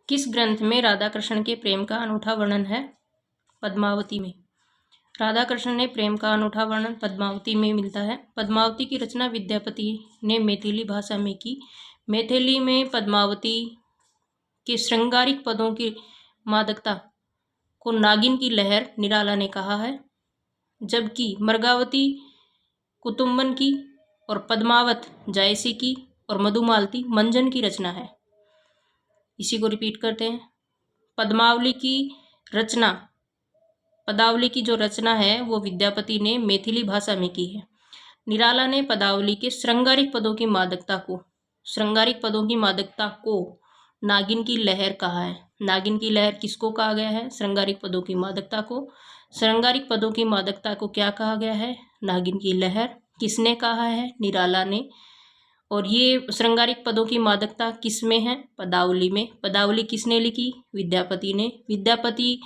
किस ग्रंथ में राधा कृष्ण के प्रेम का अनूठा वर्णन है? पद्मावती में। राधा कृष्ण ने प्रेम का अनूठा वर्णन पद्मावती में मिलता है। पद्मावती की रचना विद्यापति ने मैथिली भाषा में की। मैथिली में पद्मावती के श्रृंगारिक पदों की मादकता को नागिन की लहर निराला ने कहा है, जबकि मृगावती कुतुम्बन की और पद्मावत जायसी की और मधुमालती मंजन की रचना है। इसी को रिपीट करते हैं। पद्मावली की जो रचना है वो विद्यापति ने मैथिली भाषा में की है। निराला ने पदावली के श्रृंगारिक पदों की मादकता को नागिन की लहर कहा है। नागिन की लहर किसको कहा गया है? श्रृंगारिक पदों की मादकता को। श्रृंगारिक पदों की मादकता को क्या कहा गया है? नागिन की लहर। किसने कहा है? निराला ने। और ये श्रृंगारिक पदों की मादकता किस में है? पदावली में। पदावली किसने लिखी? विद्यापति ने। विद्यापति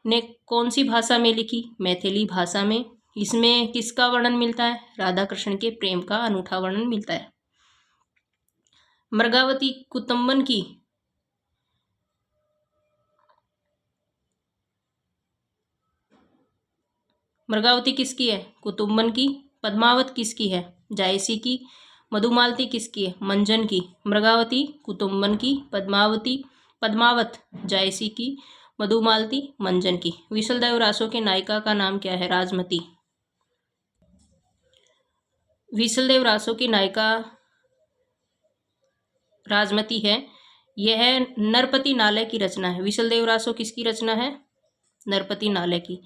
ने कौन सी भाषा में लिखी? मैथिली भाषा में। इसमें किसका वर्णन मिलता है? राधा कृष्ण के प्रेम का अनूठा वर्णन मिलता है। मृगावती कुतुम्बन की मृगावती किसकी है? कुतुम्बन की। पद्मावत किसकी है? जायसी की। मधुमालती किसकी है? मंजन की। मृगावती कुतुम्बन की, पद्मावत जायसी की, मधुमालती मंजन की। विशलदेव रासो के नायिका का नाम क्या है? राजमती। विशलदेव रासो की नायिका राजमती है। यह नरपति नालय की रचना है। विशलदेव रासो किसकी रचना है? नरपति नालय की।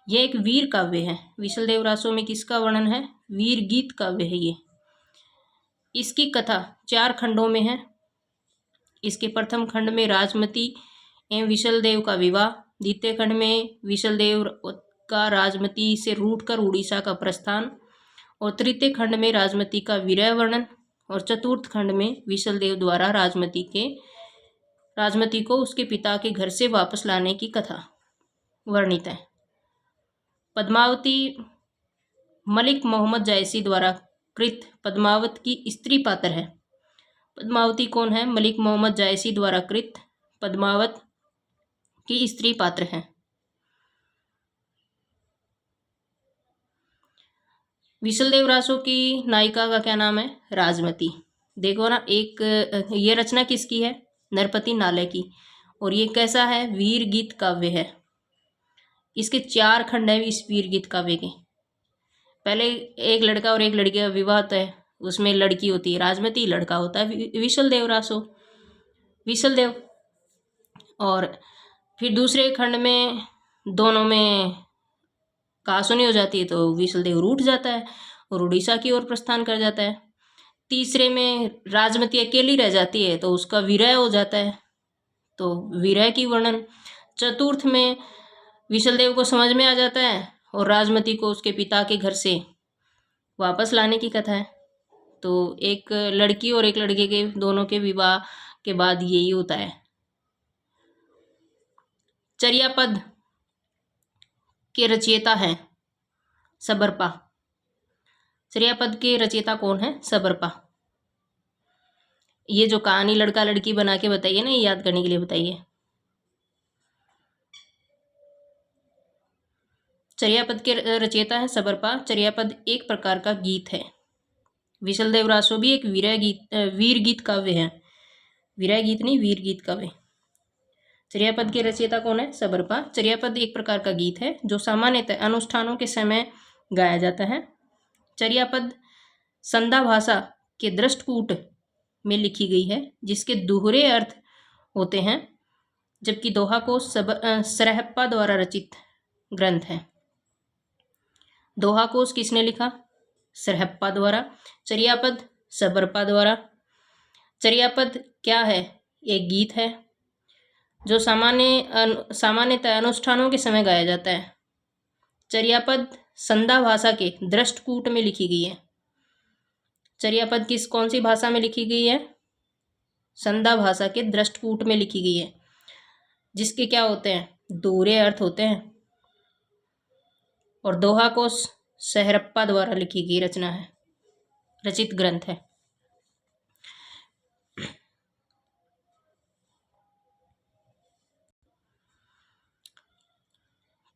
यह एक वीर काव्य है। विशलदेव रासो में किसका वर्णन है? वीर गीत काव्य है ये। इसकी कथा 4 खंडों में है। इसके प्रथम खंड में राजमती एवं विशलदेव का विवाह, द्वितीय खंड में विशलदेव का राजमती से रूठकर उड़ीसा का प्रस्थान, और तृतीय खंड में राजमती का विरह वर्णन, और चतुर्थ खंड में विशलदेव द्वारा राजमती को उसके पिता के घर से वापस लाने की कथा वर्णित है। पद्मावती मलिक मोहम्मद जायसी द्वारा कृत पद्मावत की स्त्री पात्र है। पद्मावती कौन है? मलिक मोहम्मद जायसी द्वारा कृत पद्मावत की स्त्री पात्र है। विशलदेव रासो की नायिका का क्या नाम है? राजमती। देखो ना, एक ये रचना किसकी है? नरपति नालय की। और ये कैसा है? वीर गीत काव्य है। इसके 4 खंड है इस वीर गीत काव्य के। पहले एक लड़का और एक लड़की का विवाह होता है, उसमें लड़की होती है राजमती, लड़का होता है विशलदेव। और फिर दूसरे खंड में दोनों में कहासुनी हो जाती है तो विशलदेव रूठ जाता है और उड़ीसा की ओर प्रस्थान कर जाता है। तीसरे में राजमती अकेली रह जाती है तो उसका विरह हो जाता है, तो विरह की वर्णन। चतुर्थ में विशलदेव को समझ में आ जाता है और राजमती को उसके पिता के घर से वापस लाने की कथा है। तो एक लड़की और एक लड़के के दोनों के विवाह के बाद यही होता है। चर्यापद के रचयिता हैं सबरपा। चर्यापद के रचयिता कौन है? सबरपा। ये जो कहानी लड़का लड़की बना के बताइए ना, ये याद करने के लिए बताइए। चर्यापद के रचयिता है सबरपा। चर्यापद एक प्रकार का गीत है। विशलदेव रासो भी एक वीर गीत काव्य है। विरह गीत नहीं, वीर गीत काव्य। चर्यापद के रचयिता कौन है? सबरपा। चर्यापद एक प्रकार का गीत है जो सामान्यतः अनुष्ठानों के समय गाया जाता है। चर्यापद संधा भाषा के दृष्टकूट में लिखी गई है, जिसके दोहरे अर्थ होते हैं, जबकि दोहा को सरहप्पा द्वारा रचित ग्रंथ है। दोहा कोश किसने लिखा? सरहप्पा द्वारा। चर्यापद सबरपा द्वारा। चर्यापद क्या है? एक गीत है जो सामान्यतः अनुष्ठानों के समय गाया जाता है। चर्यापद संधा भाषा के दृष्टकूट में लिखी गई है। चर्यापद कौन सी भाषा में लिखी गई है? संधा भाषा के दृष्टकूट में लिखी गई है, जिसके क्या होते हैं? दोहरे अर्थ होते हैं। और दोहा कोश सरहप्पा द्वारा लिखी गई रचना है, रचित ग्रंथ है।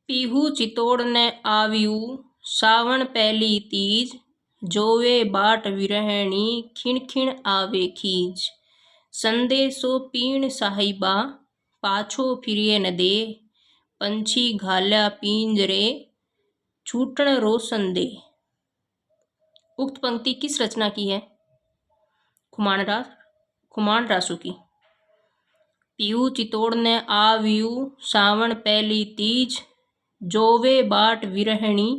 पीहू चितोड़ ने आव्यू सावन पहली तीज, जोवे बाट विरहणी खिण खिण आवे खीज। संदेशो पीण साहिबा पाछो फिरिए न दे, पंछी घाल्या पिंजरे छूटण रोशन दे। उक्त पंक्ति किस रचना की है? खुमान रासो की। पीहू चितोड़ ने आव्यू सावन पहली तीज, जोवे बाट विरहणी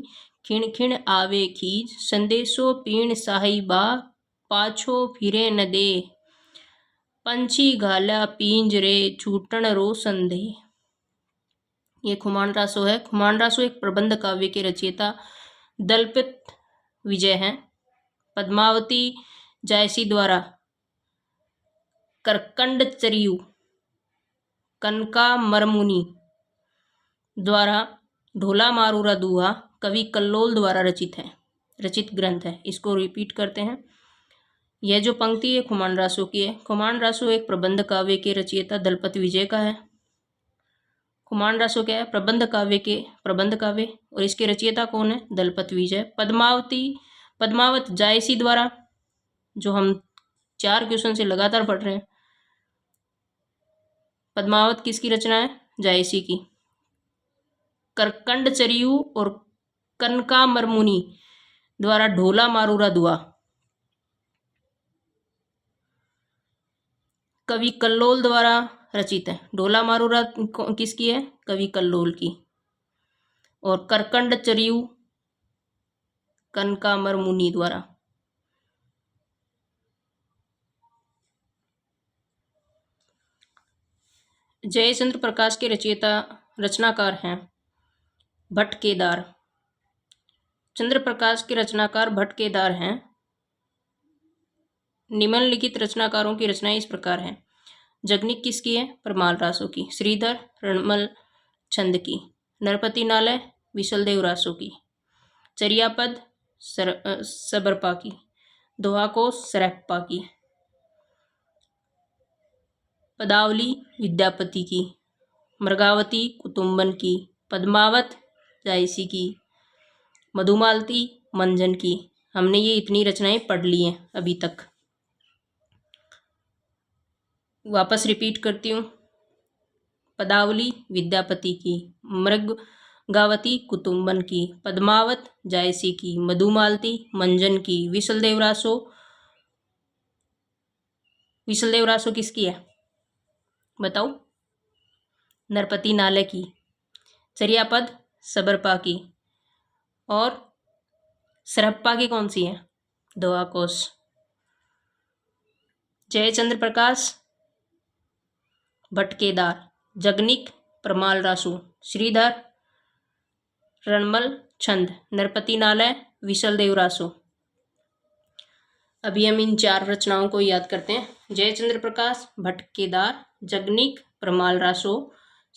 खिण खिण आवे खीज। संदेशो पीण साहिबा पाछो फिरे न दे, पंछी घाल्या पिंजरे छूटण रोशन दे। ये खुमान रासो है। खुमान रासो एक प्रबंध काव्य के रचयिता दलपत विजय हैं। पद्मावती जायसी द्वारा करकंड चरियु, कनका मरमुनि द्वारा ढोला मारूरा दुआ कवि कल्लोल द्वारा रचित ग्रंथ है। इसको रिपीट करते हैं। यह जो पंक्ति है खुमान रासो की है। खुमान रासो एक प्रबंध काव्य के रचयिता दलपत विजय का है। खुमान रासो क्या है? प्रबंध काव्य, और इसके रचयिता कौन है? दलपत विजय। पद्मावत जायसी द्वारा, जो हम 4 क्वेश्चन से लगातार पढ़ रहे हैं, पद्मावत किसकी रचना है? जायसी की। करकंड चरियु और कनका मरमुनि द्वारा ढोला मारूरा दुआ कवि कल्लोल द्वारा रचित है। ढोला मारूरा किसकी है? कवि कल्लोल की। और करकंड चरियु कनका मरमुनि द्वारा। जयचंद्र प्रकाश के रचनाकार हैं भट्ट केदार। चंद्र प्रकाश के रचनाकार भट्ट केदार हैं। निम्नलिखित रचनाकारों की रचनाएं इस प्रकार हैं। जगनिक किसकी है? परमाल रासो की। श्रीधर रणमल छंद की। नरपति नालय विशलदेव रासो की। चरियापद सबरपा की। दोहाकोश सरहप्पा की। पदावली विद्यापति की। मृगावती कुतुम्बन की। पद्मावत जायसी की। मधुमालती मंजन की। हमने ये इतनी रचनाएं पढ़ ली हैं अभी तक। वापस रिपीट करती हूँ। पदावली विद्यापति की, मृगावती कुतुम्बन की, पद्मावत जायसी की, मधुमालती मंजन की। विशलदेव रासो किसकी है? बताओ। नरपति नालय की। चरियापद सबरपा की। और सरहप्पा की कौन सी है? दोहाकोश। जयचंद्र प्रकाश भट्ट केदार। जगनिक परमाल रासो। श्रीधर रणमल छंद। नरपति नालय विशलदेव रासो। अभी हम इन 4 रचनाओं को याद करते हैं। जयचंद्र प्रकाश भट्ट केदार, जगनिक परमाल रासो,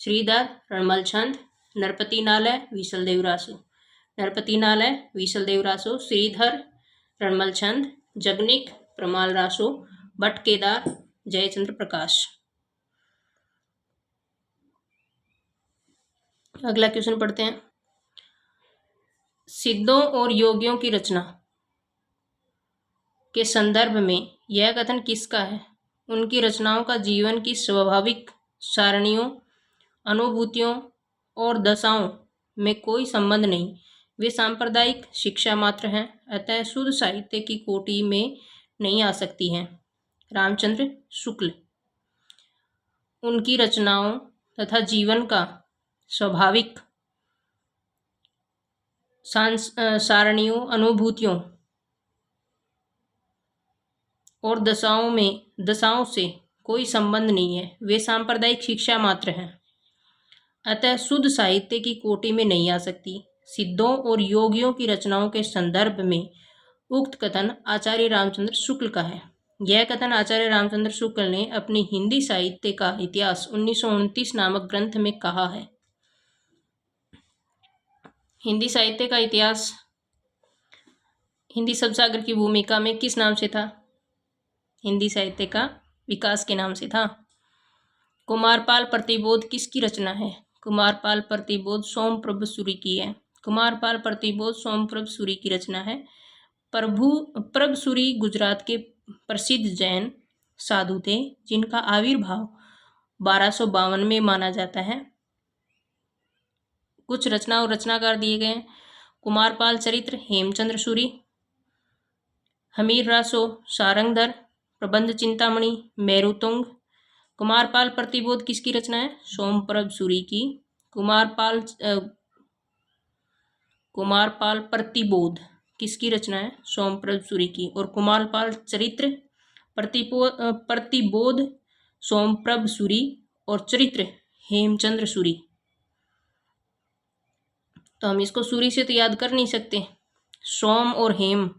श्रीधर रणमल छंद, नरपति नालय विशलदेव रासो। नरपति नालय विशलदेव रासो, श्रीधर रणमल छंद, जगनिक परमाल रासो, भट्ट केदार, जयचंद्र प्रकाश। अगला क्वेश्चन पढ़ते हैं। सिद्धों और योगियों की रचना के संदर्भ में यह कथन किसका है? उनकी रचनाओं का जीवन की स्वाभाविक सारणियों, अनुभूतियों और दशाओं में कोई संबंध नहीं। वे सांप्रदायिक शिक्षा मात्र हैं, अतः शुद्ध साहित्य की कोटि में नहीं आ सकती हैं। रामचंद्र शुक्ल। उनकी रचनाओं तथा जीवन का स्वाभाविक सारणियों, अनुभूतियों और दशाओं से कोई संबंध नहीं है। वे सांप्रदायिक शिक्षा मात्र हैं, अतः शुद्ध साहित्य की कोटि में नहीं आ सकती। सिद्धों और योगियों की रचनाओं के संदर्भ में उक्त कथन आचार्य रामचंद्र शुक्ल का है। यह कथन आचार्य रामचंद्र शुक्ल ने अपनी हिंदी साहित्य का इतिहास 1929 नामक ग्रंथ में कहा है। हिंदी साहित्य का इतिहास हिंदी शब्दसागर की भूमिका में किस नाम से था? हिंदी साहित्य का विकास के नाम से था। कुमारपाल प्रतिबोध किसकी रचना है? कुमारपाल प्रतिबोध सोमप्रभ सूरी की है। कुमारपाल प्रतिबोध सोमप्रभ सूरी की रचना है। प्रभ सूरी गुजरात के प्रसिद्ध जैन साधु थे जिनका आविर्भाव 1252 में माना जाता है। कुछ रचना और रचनाकार दिए गए हैं। कुमारपाल चरित्र हेमचंद्र सूरी, हमीर रासो सारंगधर, प्रबंध चिंतामणि मेरुतुंग। कुमारपाल प्रतिबोध किसकी रचना है? सोमप्रभ सूरी की। कुमारपाल प्रतिबोध किसकी रचना है? सोमप्रभ सूरी की। और कुमारपाल चरित्र प्रतिबोध सोमप्रभ सूरी और चरित्र हेमचंद्र सूरी। तो हम इसको सूरी से तो याद कर नहीं सकते, सोम और हेम,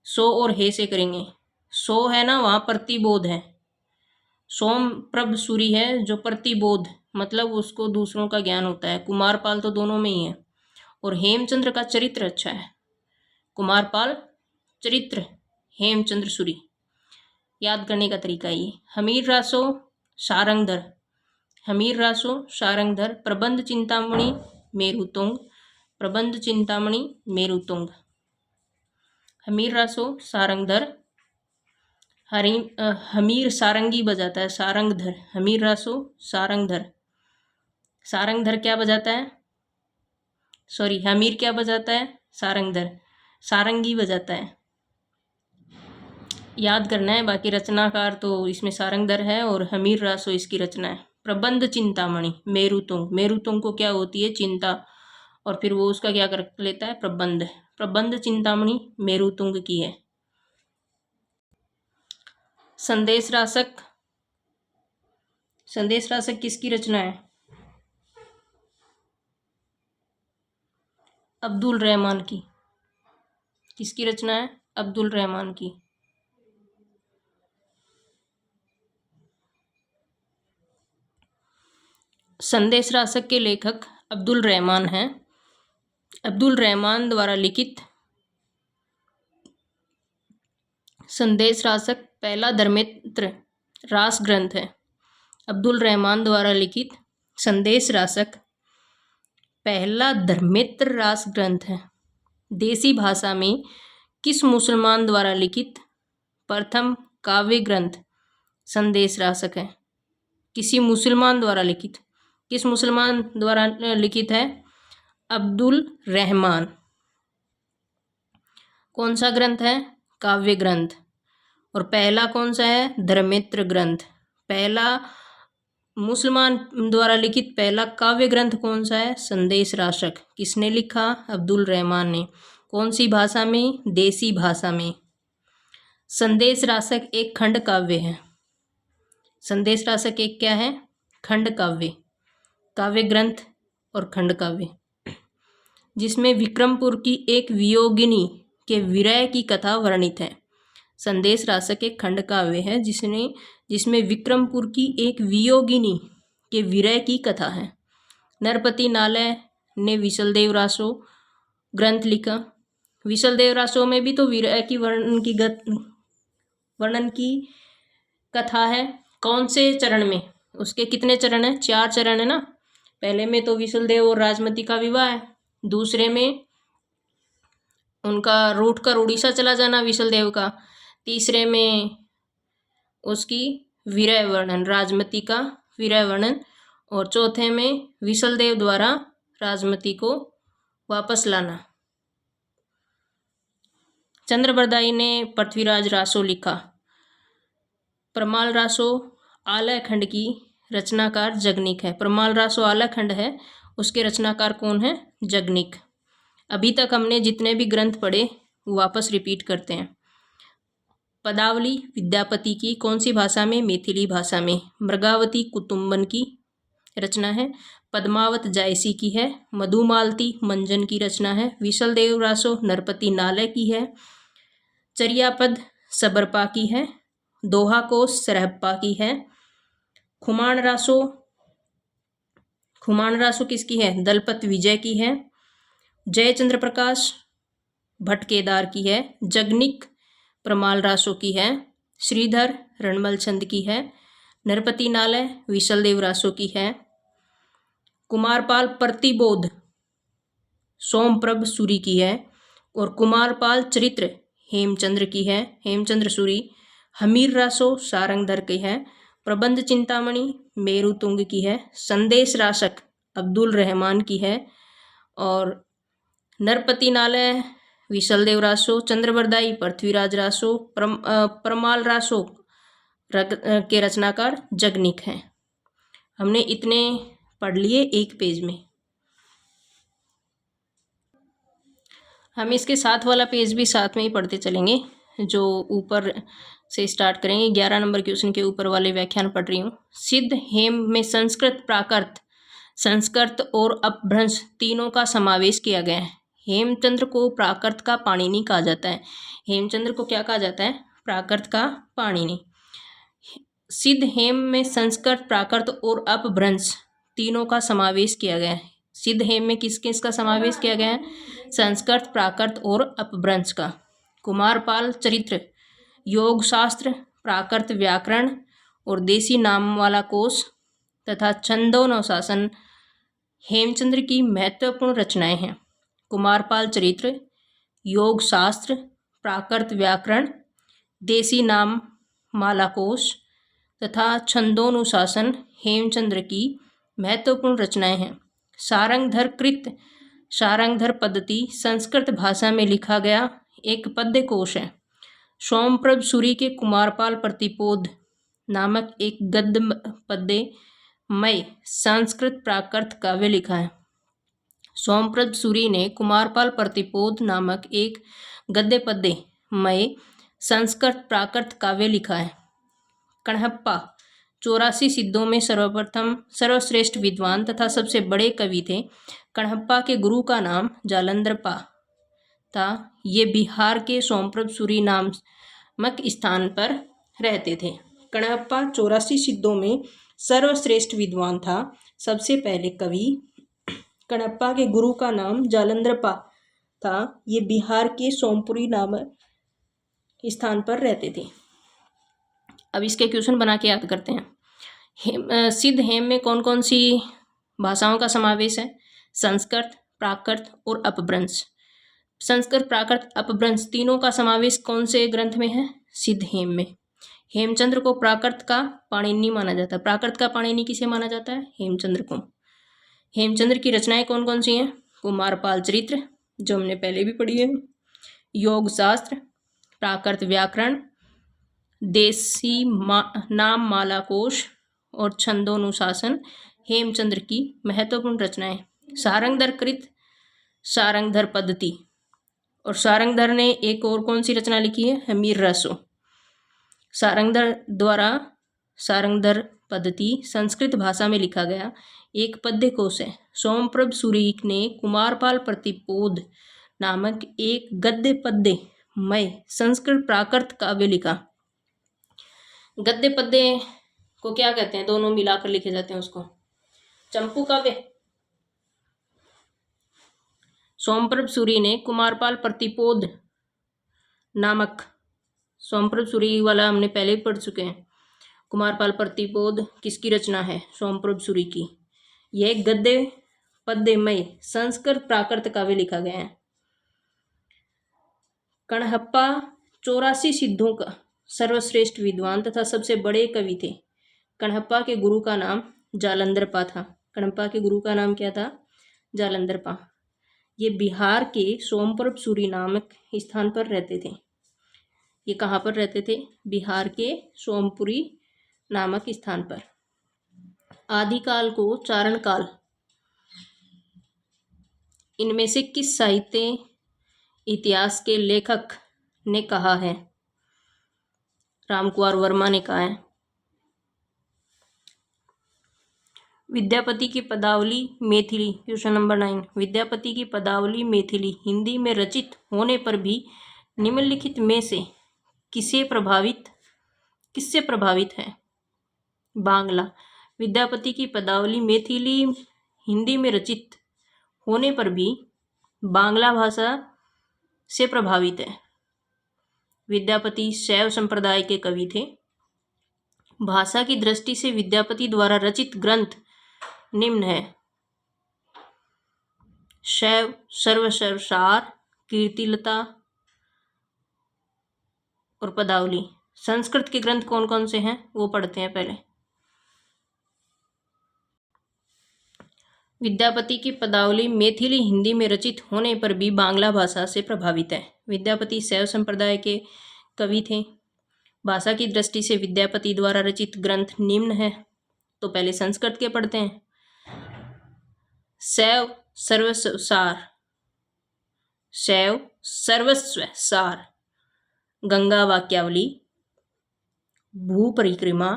सो और हे से करेंगे। सो है ना, वहाँ प्रतिबोध है। सोम प्रभ सूरी है जो प्रतिबोध, मतलब उसको दूसरों का ज्ञान होता है। कुमारपाल तो दोनों में ही है। और हेमचंद्र का चरित्र अच्छा है। कुमारपाल चरित्र हेमचंद्र सूरी। याद करने का तरीका ये। हमीर रासो सारंगधर, हमीर रासो सारंगधर, प्रबंध चिंतामणि मेरुतुंग, प्रबंध चिंतामणि मेरुतुंग। हमीर रासो सारंगधर, हमीर सारंगी बजाता है, सारंगधर। हमीर रासो सारंगधर, सारंगधर क्या बजाता है? सॉरी, हमीर क्या बजाता है? सारंगधर, सारंगी बजाता है। याद करना है। बाकी रचनाकार तो इसमें सारंगधर है और हमीर रासो इसकी रचना है। प्रबंध चिंतामणि मेरुतुंग, मेरुतुंग को क्या होती है? चिंता, और फिर वो उसका क्या कर लेता है? प्रबंध। प्रबंध चिंतामणि मेरुतुंग की है। संदेश रासक, संदेश रासक किसकी रचना है? अब्दुल रहमान की। किसकी रचना है? अब्दुल रहमान की। संदेश रासक के लेखक अब्दुल रहमान हैं। अब्दुल रहमान द्वारा लिखित संदेश रासक पहला धर्मेंद्र रास ग्रंथ है। अब्दुल रहमान द्वारा लिखित संदेश रासक पहला धर्मेंद्र रास ग्रंथ है। देसी भाषा में किस मुसलमान द्वारा लिखित प्रथम काव्य ग्रंथ संदेश रासक है? किसी मुसलमान द्वारा लिखित। किस मुसलमान द्वारा लिखित है? अब्दुल रहमान। कौन सा ग्रंथ है? काव्य ग्रंथ। और पहला कौन सा है? धर्मेंद्र ग्रंथ। पहला मुसलमान द्वारा लिखित पहला काव्य ग्रंथ कौन सा है? संदेश रासक। किसने लिखा? अब्दुल रहमान ने। कौन सी भाषा में? देसी भाषा में। संदेश रासक एक खंड काव्य है। संदेश रासक एक क्या है? खंड काव्य, काव्य ग्रंथ और खंड काव्य, जिसमें विक्रमपुर की एक वियोगिनी के विरह की कथा वर्णित है। संदेश रासक एक खंड काव्य है जिसमें विक्रमपुर की एक वियोगिनी के विरह की कथा है। नरपति नालय ने विशलदेव रासो ग्रंथ लिखा। विशलदेव रासो में भी तो विरह की वर्णन की कथा है। कौन से चरण में? उसके कितने चरण हैं? 4 चरण है ना। पहले में तो विशलदेव और राजमती का विवाह है। दूसरे में उनका रूठ कर उड़ीसा चला जाना विशलदेव का। तीसरे में उसकी विरह वर्णन, राजमती का विरह वर्णन। और चौथे में विशलदेव द्वारा राजमती को वापस लाना। चंद्रबरदाई ने पृथ्वीराज रासो लिखा। प्रमाल रासो आलय खंड की रचनाकार जगनिक है। प्रमाल रासो आलय खंड है, उसके रचनाकार कौन है? जगनिक। अभी तक हमने जितने भी ग्रंथ पढ़े वो वापस रिपीट करते हैं। पदावली विद्यापति की कौन सी भाषा में? मैथिली भाषा में। मृगावती कुटुम्बन की रचना है। पद्मावत जायसी की है। मधुमालती मंजन की रचना है। विशलदेव रासो नरपति नालय की है। चर्यापद सबरपा की है। दोहा कोश सरहप्पा की है। खुमान रासो किसकी है? दलपत विजय की है। जयचंद्र प्रकाश भट्ट केदार की है। जगनिक प्रमाल रासो की है। श्रीधर रणमल छंद की है। नरपति नालय विशलदेव रासो की है। कुमारपाल प्रतिबोध सोमप्रभ सूरी की है, और कुमारपाल चरित्र हेमचंद्र की है, हेमचंद्र सूरी। हमीर रासो सारंगधर की है। प्रबंध चिंतामणि मेरुतुंग की है। संदेश राशक अब्दुल रहमान की है, और नरपति नालय विशलदेव रासो। चंद्रवरदाई पृथ्वीराज रासो। परमाल रासो के रचनाकार जगनिक हैं। हमने इतने पढ़ लिए एक पेज में। हम इसके साथ वाला पेज भी साथ में ही पढ़ते चलेंगे, जो ऊपर से स्टार्ट करेंगे। 11 नंबर क्वेश्चन के ऊपर वाले व्याख्यान पढ़ रही हूँ। सिद्ध हेम में संस्कृत, प्राकृत, संस्कृत और अपभ्रंश तीनों का समावेश किया गया है। हेमचंद्र को प्राकृत का पाणिनि कहा जाता है। हेमचंद्र को क्या कहा जाता है? प्राकृत का पाणिनि। सिद्ध हेम में संस्कृत, प्राकृत और अपभ्रंश तीनों का समावेश किया गया है। सिद्ध हेम में किस किस का समावेश किया गया है? संस्कृत, प्राकृत और अपभ्रंश का। कुमारपाल चरित्र, योग शास्त्र, प्राकृत व्याकरण और देसी नाम वाला कोश तथा छंदोनुशासन हेमचंद्र की महत्वपूर्ण रचनाएं हैं। कुमारपाल चरित्र, योग शास्त्र, प्राकृत व्याकरण, देसी नाम माला कोश तथा छंदोनुशासन हेमचंद्र की महत्वपूर्ण रचनाएं हैं। सारंगधर कृत, सारंगधर पद्धति संस्कृत भाषा में लिखा गया एक पद्य कोश है। सोमप्रभ सूरी के कुमारपाल प्रतिपोध नामक एक गद्य पद्य मय संस्कृत प्राकृत काव्य लिखा है। सोमप्रभ सूरी ने कुमारपाल प्रतिपोध नामक एक गद्य पद्य मय संस्कृत प्राकृत काव्य लिखा है। कणहप्पा 84 सिद्धों में सर्वप्रथम सर्वश्रेष्ठ विद्वान तथा सबसे बड़े कवि थे। कणहप्पा के गुरु का नाम जालंधरपा था। ये बिहार के सोमप्रभ सूरी नामक स्थान पर रहते थे। कणहप्पा 84 सिद्धों में सर्वश्रेष्ठ विद्वान था, सबसे पहले कवि। कणहप्पा के गुरु का नाम जालंधरपा था। ये बिहार के सोमपुरी नामक स्थान पर रहते थे। अब इसके क्वेश्चन बना के याद करते हैं। सिद्ध हेम में कौन कौन सी भाषाओं का समावेश है? संस्कृत, प्राकृत और अपभ्रंश। संस्कृत, प्राकृत, अपभ्रंश तीनों का समावेश कौन से ग्रंथ में है? सिद्ध हेम में। हेमचंद्र को प्राकृत का पाणिनि माना जाता है। प्राकृत का पाणिनि किसे माना जाता है? हेमचंद्र को। हेमचंद्र की रचनाएं कौन कौन सी हैं? कुमारपाल चरित्र, जो हमने पहले भी पढ़ी है, योग शास्त्र, प्राकृत व्याकरण, देसी नाम माला कोश और छंदोनुशासन हेमचंद्र की महत्वपूर्ण रचनाएं। सारंगधर कृत, सारंगधर पद्धति, और सारंगधर ने एक और कौन सी रचना लिखी है? हमीर रासो। सारंगधर द्वारा सारंगधर पद्धति संस्कृत भाषा में लिखा गया एक पद्य कोश है। सोमप्रभ सूरी ने कुमारपाल प्रतिपोध नामक एक गद्य पद्य मय संस्कृत प्राकृत काव्य लिखा। गद्य पद्य को क्या कहते हैं? दोनों मिलाकर लिखे जाते हैं उसको चंपू काव्य। सोमप्रभ सूरी ने कुमारपाल प्रतिपोध नामक, सोमप्रभ सूरी वाला हमने पहले ही पढ़ चुके हैं। कुमारपाल प्रतिपोध किसकी रचना है? सोमप्रभ सूरी की। यह गद्य पद्यमय संस्कृत प्राकृत काव्य लिखा गया है। कणहप्पा 84 सिद्धों का सर्वश्रेष्ठ विद्वान तथा सबसे बड़े कवि थे। कणहप्पा के गुरु का नाम जालंधरपा था। कणहप्पा के गुरु का नाम क्या था? जालंधरपा। ये बिहार के सोमप्रभ सूरी नामक स्थान पर रहते थे। ये कहाँ पर रहते थे? बिहार के सोमपुरी नामक स्थान पर। आदिकाल को चारण काल, इनमें से किस साहित्य इतिहास के लेखक ने कहा है? रामकुमार वर्मा ने कहा है। विद्यापति की पदावली मैथिली, क्वेश्चन नंबर 9। विद्यापति की पदावली मैथिली हिंदी में रचित होने पर भी निम्नलिखित में से किससे प्रभावित है? बांग्ला। विद्यापति की पदावली मैथिली हिंदी में रचित होने पर भी बांग्ला भाषा से प्रभावित है। विद्यापति शैव संप्रदाय के कवि थे। भाषा की दृष्टि से विद्यापति द्वारा रचित ग्रंथ निम्न है। शैव सर्वसार, कीर्तिलता और पदावली। संस्कृत के ग्रंथ कौन कौन से हैं वो पढ़ते हैं पहले। विद्यापति की पदावली मैथिली हिंदी में रचित होने पर भी बांग्ला भाषा से प्रभावित है। विद्यापति शैव संप्रदाय के कवि थे। भाषा की दृष्टि से विद्यापति द्वारा रचित ग्रंथ निम्न है। तो पहले संस्कृत के पढ़ते हैं। शैव सर्वस्व सार, शैव सर्वस्व सार, गंगा वाक्यावली, भू परिक्रमा,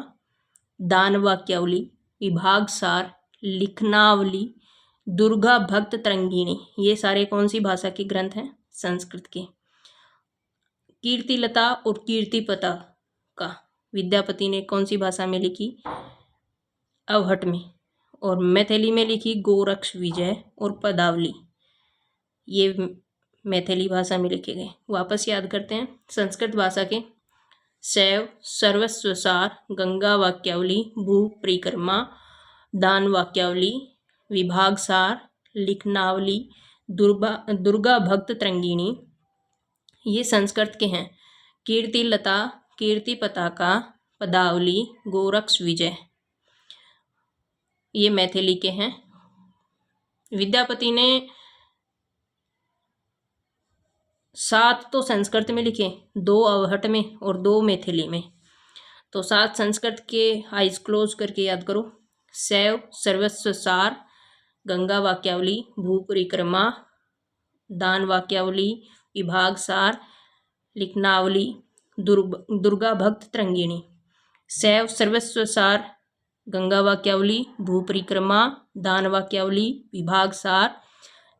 दान वाक्यावली, विभाग सार, लिखनावली, दुर्गा भक्त तरंगिणी, ये सारे कौन सी भाषा के ग्रंथ हैं? संस्कृत के। कीर्तिलता और कीर्तिपता का विद्यापति ने कौन सी भाषा में लिखी? अवहट में। और मैथिली में लिखी गोरक्ष विजय और पदावली, ये मैथिली भाषा में लिखे गए। वापस याद करते हैं संस्कृत भाषा के। शैव सर्वस्व सार, गंगा वाक्यावली, भू परिक्रमा, दान वाक्यावली, विभाग सार, लिखनावली, दुर्गा भक्त तरंगिणी, ये संस्कृत के हैं। कीर्तिलता, कीर्ति पताका, पदावली, गोरक्ष विजय, ये मैथिली के हैं। विद्यापति ने 7 तो संस्कृत में लिखे, 2 अवहट में और 2 मैथिली में। तो 7 संस्कृत के आइज क्लोज करके याद करो। शैव सर्वस्व सार, गंगा वाक्यावली, भू परिक्रमा, दान वाक्यावली, विभाग सार, लिखनावली, दुर्गा भक्त तरंगिणी। शैव सर्वस्व सार, गंगा वाक्यावली, भू परिक्रमा, दान वाक्यावली, विभाग सार,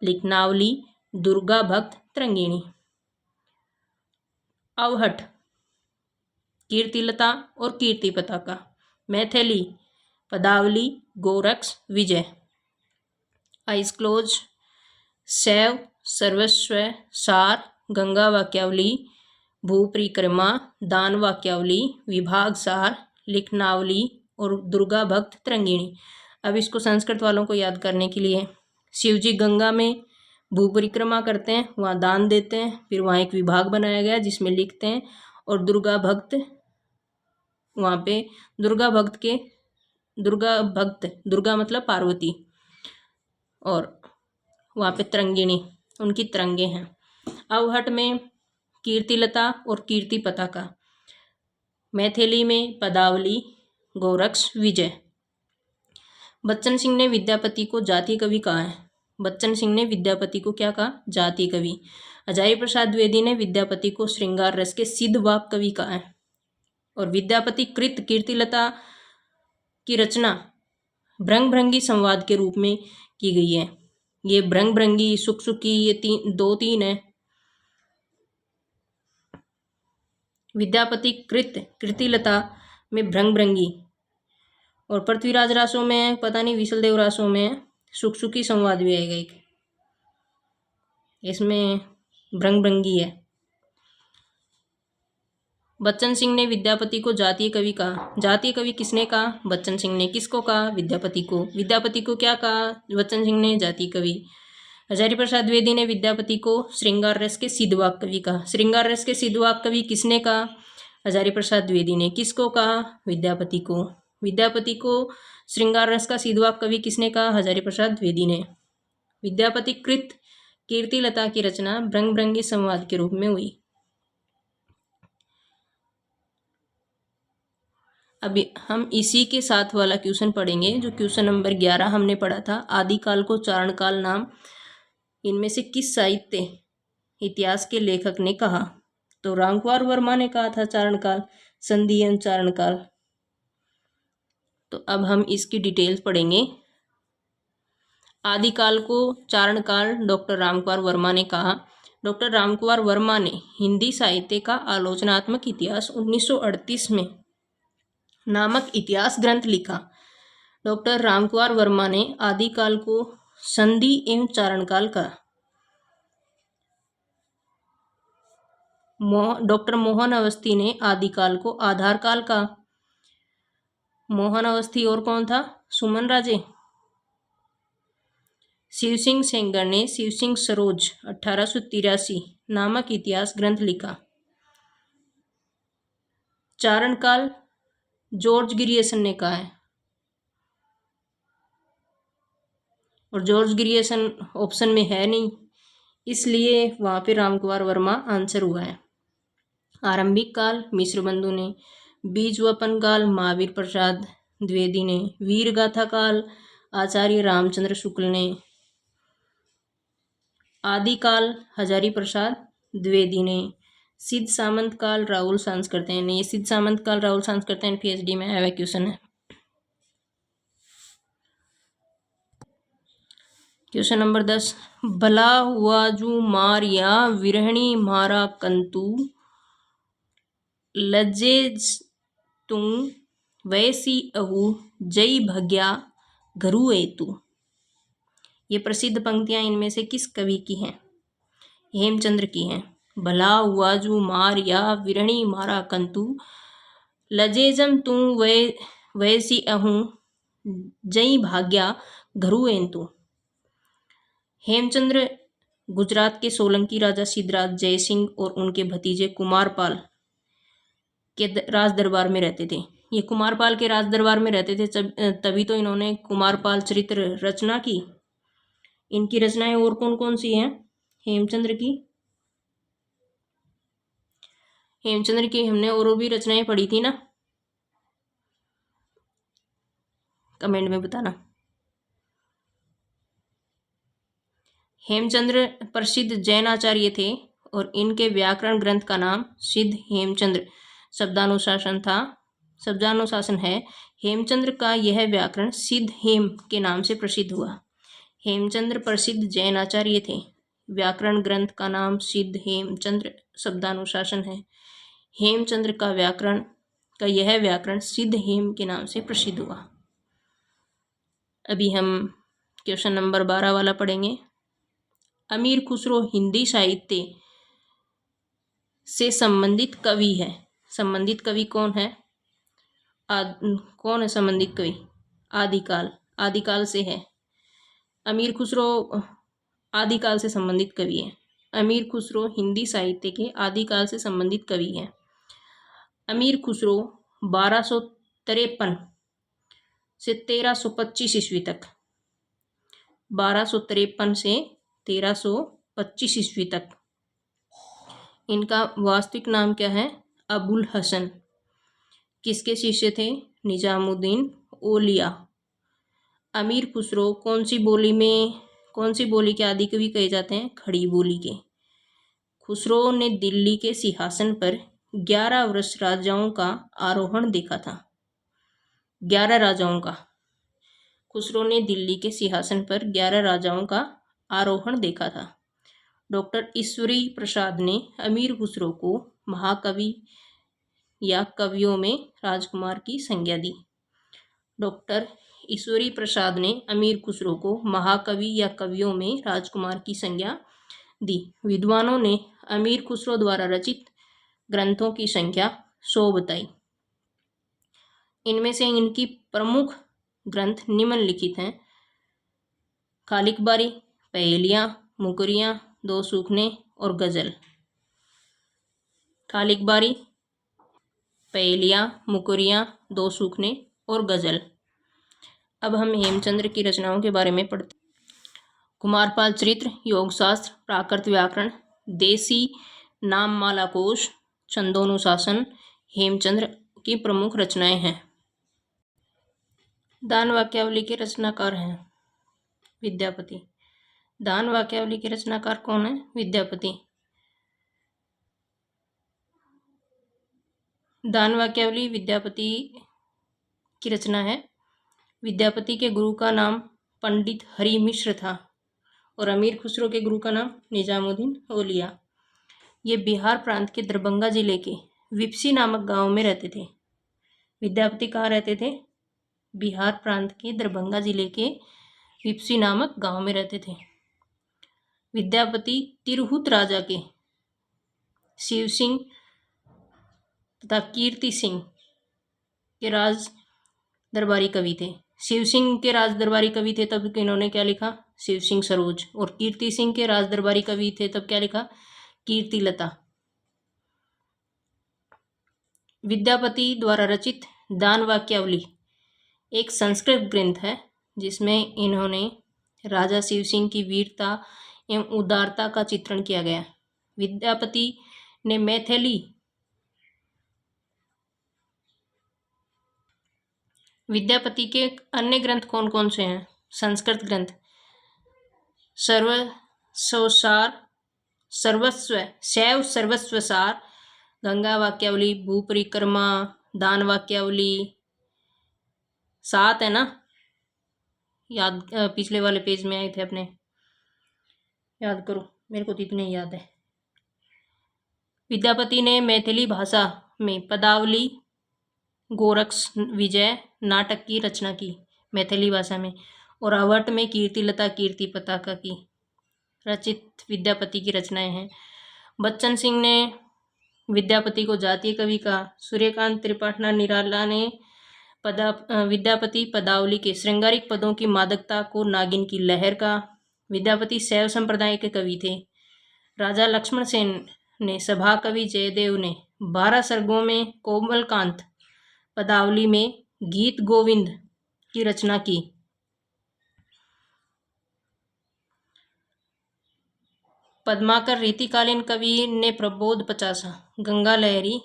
लिखनावली, दुर्गा भक्त तरंगिणी। अवहट कीर्तिलता और कीर्ति पताका, मैथिली पदावली, गोरक्ष विजय। Eyes close. शैव सर्वस्व सार, गंगा वाक्यावली, भू परिक्रमा, दान वाक्यावली, विभाग सार, लिखनावली और दुर्गा भक्त तरंगिणी। अब इसको संस्कृत वालों को याद करने के लिए, शिवजी गंगा में भू परिक्रमा करते हैं, वहाँ दान देते हैं, फिर वहाँ एक विभाग बनाया गया जिसमें लिखते हैं, और दुर्गा भक्त वहाँ पे दुर्गा मतलब पार्वती, और वहाँ पे तरंगिणी उनकी तरंगे हैं। अवहट में कीर्तिलता और कीर्ति पताका, मैथिली में पदावली, गोरक्ष विजय। बच्चन सिंह ने विद्यापति को जाति कवि कहा है। बच्चन सिंह ने विद्यापति को क्या कहा? जाति कवि। हजारी प्रसाद द्विवेदी ने विद्यापति को श्रृंगार रस के सिद्ध वाक कवि कहा है। और विद्यापति कृत कीर्तिलता की रचना भ्रंग भृंगी संवाद के रूप में की गई है। ये भ्रंग भृंगी, सुख सुखी, ये 2-3 है। विद्यापति कृत कीर्तिलता में भ्रंग भृंगी, और पृथ्वीराज रासों में पता नहीं विशलदेव रासों में सुख सुखी संवाद भी आएगा एक, इसमें भ्रंग भृंगी है। बच्चन सिंह ने विद्यापति को जातीय कवि कहा। जातीय कवि किसने कहा? बच्चन सिंह ने। किसको कहा? विद्यापति को। विद्यापति को क्या कहा बच्चन सिंह ने? जातीय कवि। हजारी प्रसाद द्विवेदी ने विद्यापति को श्रृंगार रस के सिद्ध वाक कवि कहा। श्रृंगार रस के सिद्ध वाक कवि किसने कहा? हजारी प्रसाद द्विवेदी ने। किसको कहा? विद्यापति को। विद्यापति को श्रृंगार रस का सिद्ध वाक कवि किसने कहा? हजारी प्रसाद द्विवेदी ने। विद्यापति कृत कीर्तिलता की रचना भ्रंग भृंगी संवाद के रूप में हुई। अभी हम इसी के साथ वाला क्वेश्चन पढ़ेंगे, जो क्वेश्चन नंबर 11 हमने पढ़ा था। आदिकाल को चारण काल नाम इनमें से किस साहित्य इतिहास के लेखक ने कहा? तो रामकुमार वर्मा ने कहा था चारण काल, संधियन चारण काल। तो अब हम इसकी डिटेल्स पढ़ेंगे। आदिकाल को चारण काल डॉक्टर रामकुमार वर्मा ने कहा। डॉक्टर रामकुमार वर्मा ने हिंदी साहित्य का आलोचनात्मक इतिहास 1938 में नामक इतिहास ग्रंथ लिखा। डॉक्टर रामकुमार वर्मा ने आदिकाल को संधि एवं चारणकाल कहा। डॉक्टर मोहन अवस्थी ने आदिकाल को आधार काल कहा। मोहन अवस्थी और कौन था? सुमन राजे। शिव सिंह सेंगर ने शिव सिंह सरोज 1883 नामक इतिहास ग्रंथ लिखा। चारण काल जॉर्ज ग्रियर्सन ने कहा है, और जॉर्ज ग्रियर्सन ऑप्शन में है नहीं, इसलिए वहाँ पे रामकुमार वर्मा आंसर हुआ है। आरंभिक काल मिश्र बंधु ने, बीज वपन काल महावीर प्रसाद द्विवेदी ने, वीर गाथा काल आचार्य रामचंद्र शुक्ल ने, आदिकाल हजारी प्रसाद द्विवेदी ने, सिद्ध सामंत काल राहुल सांस्कृत्य ने। ये सिद्ध सामंत काल राहुल सांस्कृत्य पीएचडी में आया क्वेश्चन है। क्वेश्चन नंबर 10, भला हुआ जू मारिया विरहणी मारा कंतु, लजेज तू वैसी अहू जय भग्या घरू एतु। ये प्रसिद्ध पंक्तियां इनमें से किस कवि की हैं? हेमचंद्र की हैं। भला हुआ जू मारिया विरहणी मारा कंतु, लजेजम तू वैसी अहू जय भाग्या घरू एतु। हेमचंद्र गुजरात के सोलंकी राजा सिद्धराज जयसिंह और उनके भतीजे कुमारपाल के राज दरबार में रहते थे। ये कुमारपाल के राज दरबार में रहते थे, तभी तो इन्होंने कुमारपाल चरित्र रचना की। इनकी रचनाएं और कौन कौन सी हैं? हेमचंद्र की हमने और भी रचनाएं पढ़ी थी ना, कमेंट में बताना। हेमचंद्र प्रसिद्ध जैन आचार्य थे और इनके व्याकरण ग्रंथ का नाम सिद्ध हेमचंद्र शब्दानुशासन है। हेमचंद्र का यह व्याकरण सिद्ध हेम के नाम से प्रसिद्ध हुआ। हेमचंद्र प्रसिद्ध जैन आचार्य थे। व्याकरण ग्रंथ का नाम सिद्ध हेमचंद्र शब्दानुशासन है। हेमचंद्र का यह व्याकरण सिद्ध हेम के नाम से प्रसिद्ध हुआ। अभी हम क्वेश्चन नंबर 12 वाला पढ़ेंगे। अमीर खुसरो हिंदी साहित्य से संबंधित कवि है। संबंधित कवि कौन है? कौन है संबंधित कवि? आदिकाल से है। अमीर खुसरो आदिकाल से संबंधित कवि है। अमीर खुसरो हिंदी साहित्य के आदिकाल से संबंधित कवि है। अमीर खुसरो 1253 से 1325 ईस्वी तक, 1253 से 1325 ईस्वी तक। इनका वास्तविक नाम क्या है? अबुल हसन। किसके शिष्य थे? निजामुद्दीन औलिया। अमीर खुसरो कौन सी बोली के आदि कवि कहे जाते हैं? खड़ी बोली के। खुसरो ने दिल्ली के सिंहासन पर 11 वर्ष राजाओं का आरोहण देखा था। 11 राजाओं का। खुसरो ने दिल्ली के सिंहासन पर 11 राजाओं का आरोहण देखा था। डॉक्टर ईश्वरी प्रसाद ने अमीर खुसरो को महाकवि या कवियों में राजकुमार की संज्ञा दी। डॉक्टर ईश्वरी प्रसाद ने अमीर खुसरो को महाकवि या कवियों में राजकुमार की संज्ञा दी। विद्वानों ने अमीर खुसरो द्वारा रचित ग्रंथों की संख्या 100 बताई। इनमें से इनकी प्रमुख ग्रंथ निम्नलिखित हैं: खालिकबारी, पहेलियाँ, मुकरियाँ, दो सूखने और गजल। खालिकबारी, पहेलियाँ, मुकरियाँ, दो सूखने और गजल। अब हम हेमचंद्र की रचनाओं के बारे में पढ़ते हैं। कुमारपाल चरित्र, योगशास्त्र, प्राकृत व्याकरण, देसी नाममाला कोश, छंदोनुशासन हेमचंद्र की प्रमुख रचनाएं हैं। दान वाक्यावली के रचनाकार हैं विद्यापति। दान वाक्यावली के रचनाकार कौन है? विद्यापति। दान वाक्यावली विद्यापति की रचना है। विद्यापति के गुरु का नाम पंडित हरि मिश्र था और अमीर खुसरो के गुरु का नाम निजामुद्दीन औलिया। ये बिहार प्रांत के दरभंगा जिले के विपसी नामक गांव में रहते थे। विद्यापति कहाँ रहते थे? बिहार प्रांत के दरभंगा जिले के विपसी नामक गांव में रहते थे। विद्यापति तिरहुत राजा के शिव सिंह तथा कीर्ति सिंह के राज दरबारी कवि थे। शिव सिंह के राज दरबारी कवि थे, तब इन्होंने क्या लिखा? शिव सिंह सरोज। और कीर्ति सिंह के राजदरबारी कवि थे, तब क्या लिखा, कीर्तिलता। विद्यापति द्वारा रचित दान वाक्यावली एक संस्कृत ग्रंथ है जिसमें इन्होंने राजा शिव सिंह की वीरता एवं उदारता का चित्रण किया गया। विद्यापति ने विद्यापति के अन्य ग्रंथ कौन कौन से हैं? संस्कृत ग्रंथ शैव सर्वस्व सार, गंगा वाक्यावली, भू परिक्रमा, दान वाक्यावली, 7 है ना, याद पिछले वाले पेज में आए थे अपने, याद करो, मेरे को तो इतने ही याद है। विद्यापति ने मैथिली भाषा में पदावली, गोरक्ष विजय नाटक की रचना की मैथिली भाषा में, और अवट में कीर्तिलता, कीर्ति पताका की रचित विद्यापति की रचनाएं हैं। बच्चन सिंह ने विद्यापति को जातीय कवि कहा। सूर्यकांत त्रिपाठना निराला ने विद्यापति पदावली के श्रृंगारिक पदों की मादकता को नागिन की लहर का। विद्यापति शैव संप्रदाय के कवि थे। राजा लक्ष्मण सेन ने सभा कवि जयदेव ने 12 सर्गों में कोमलकांत पदावली में गीत गोविंद की रचना की। पद्माकर रीतिकालीन कवि ने प्रबोध पचासा, गंगा लहरी,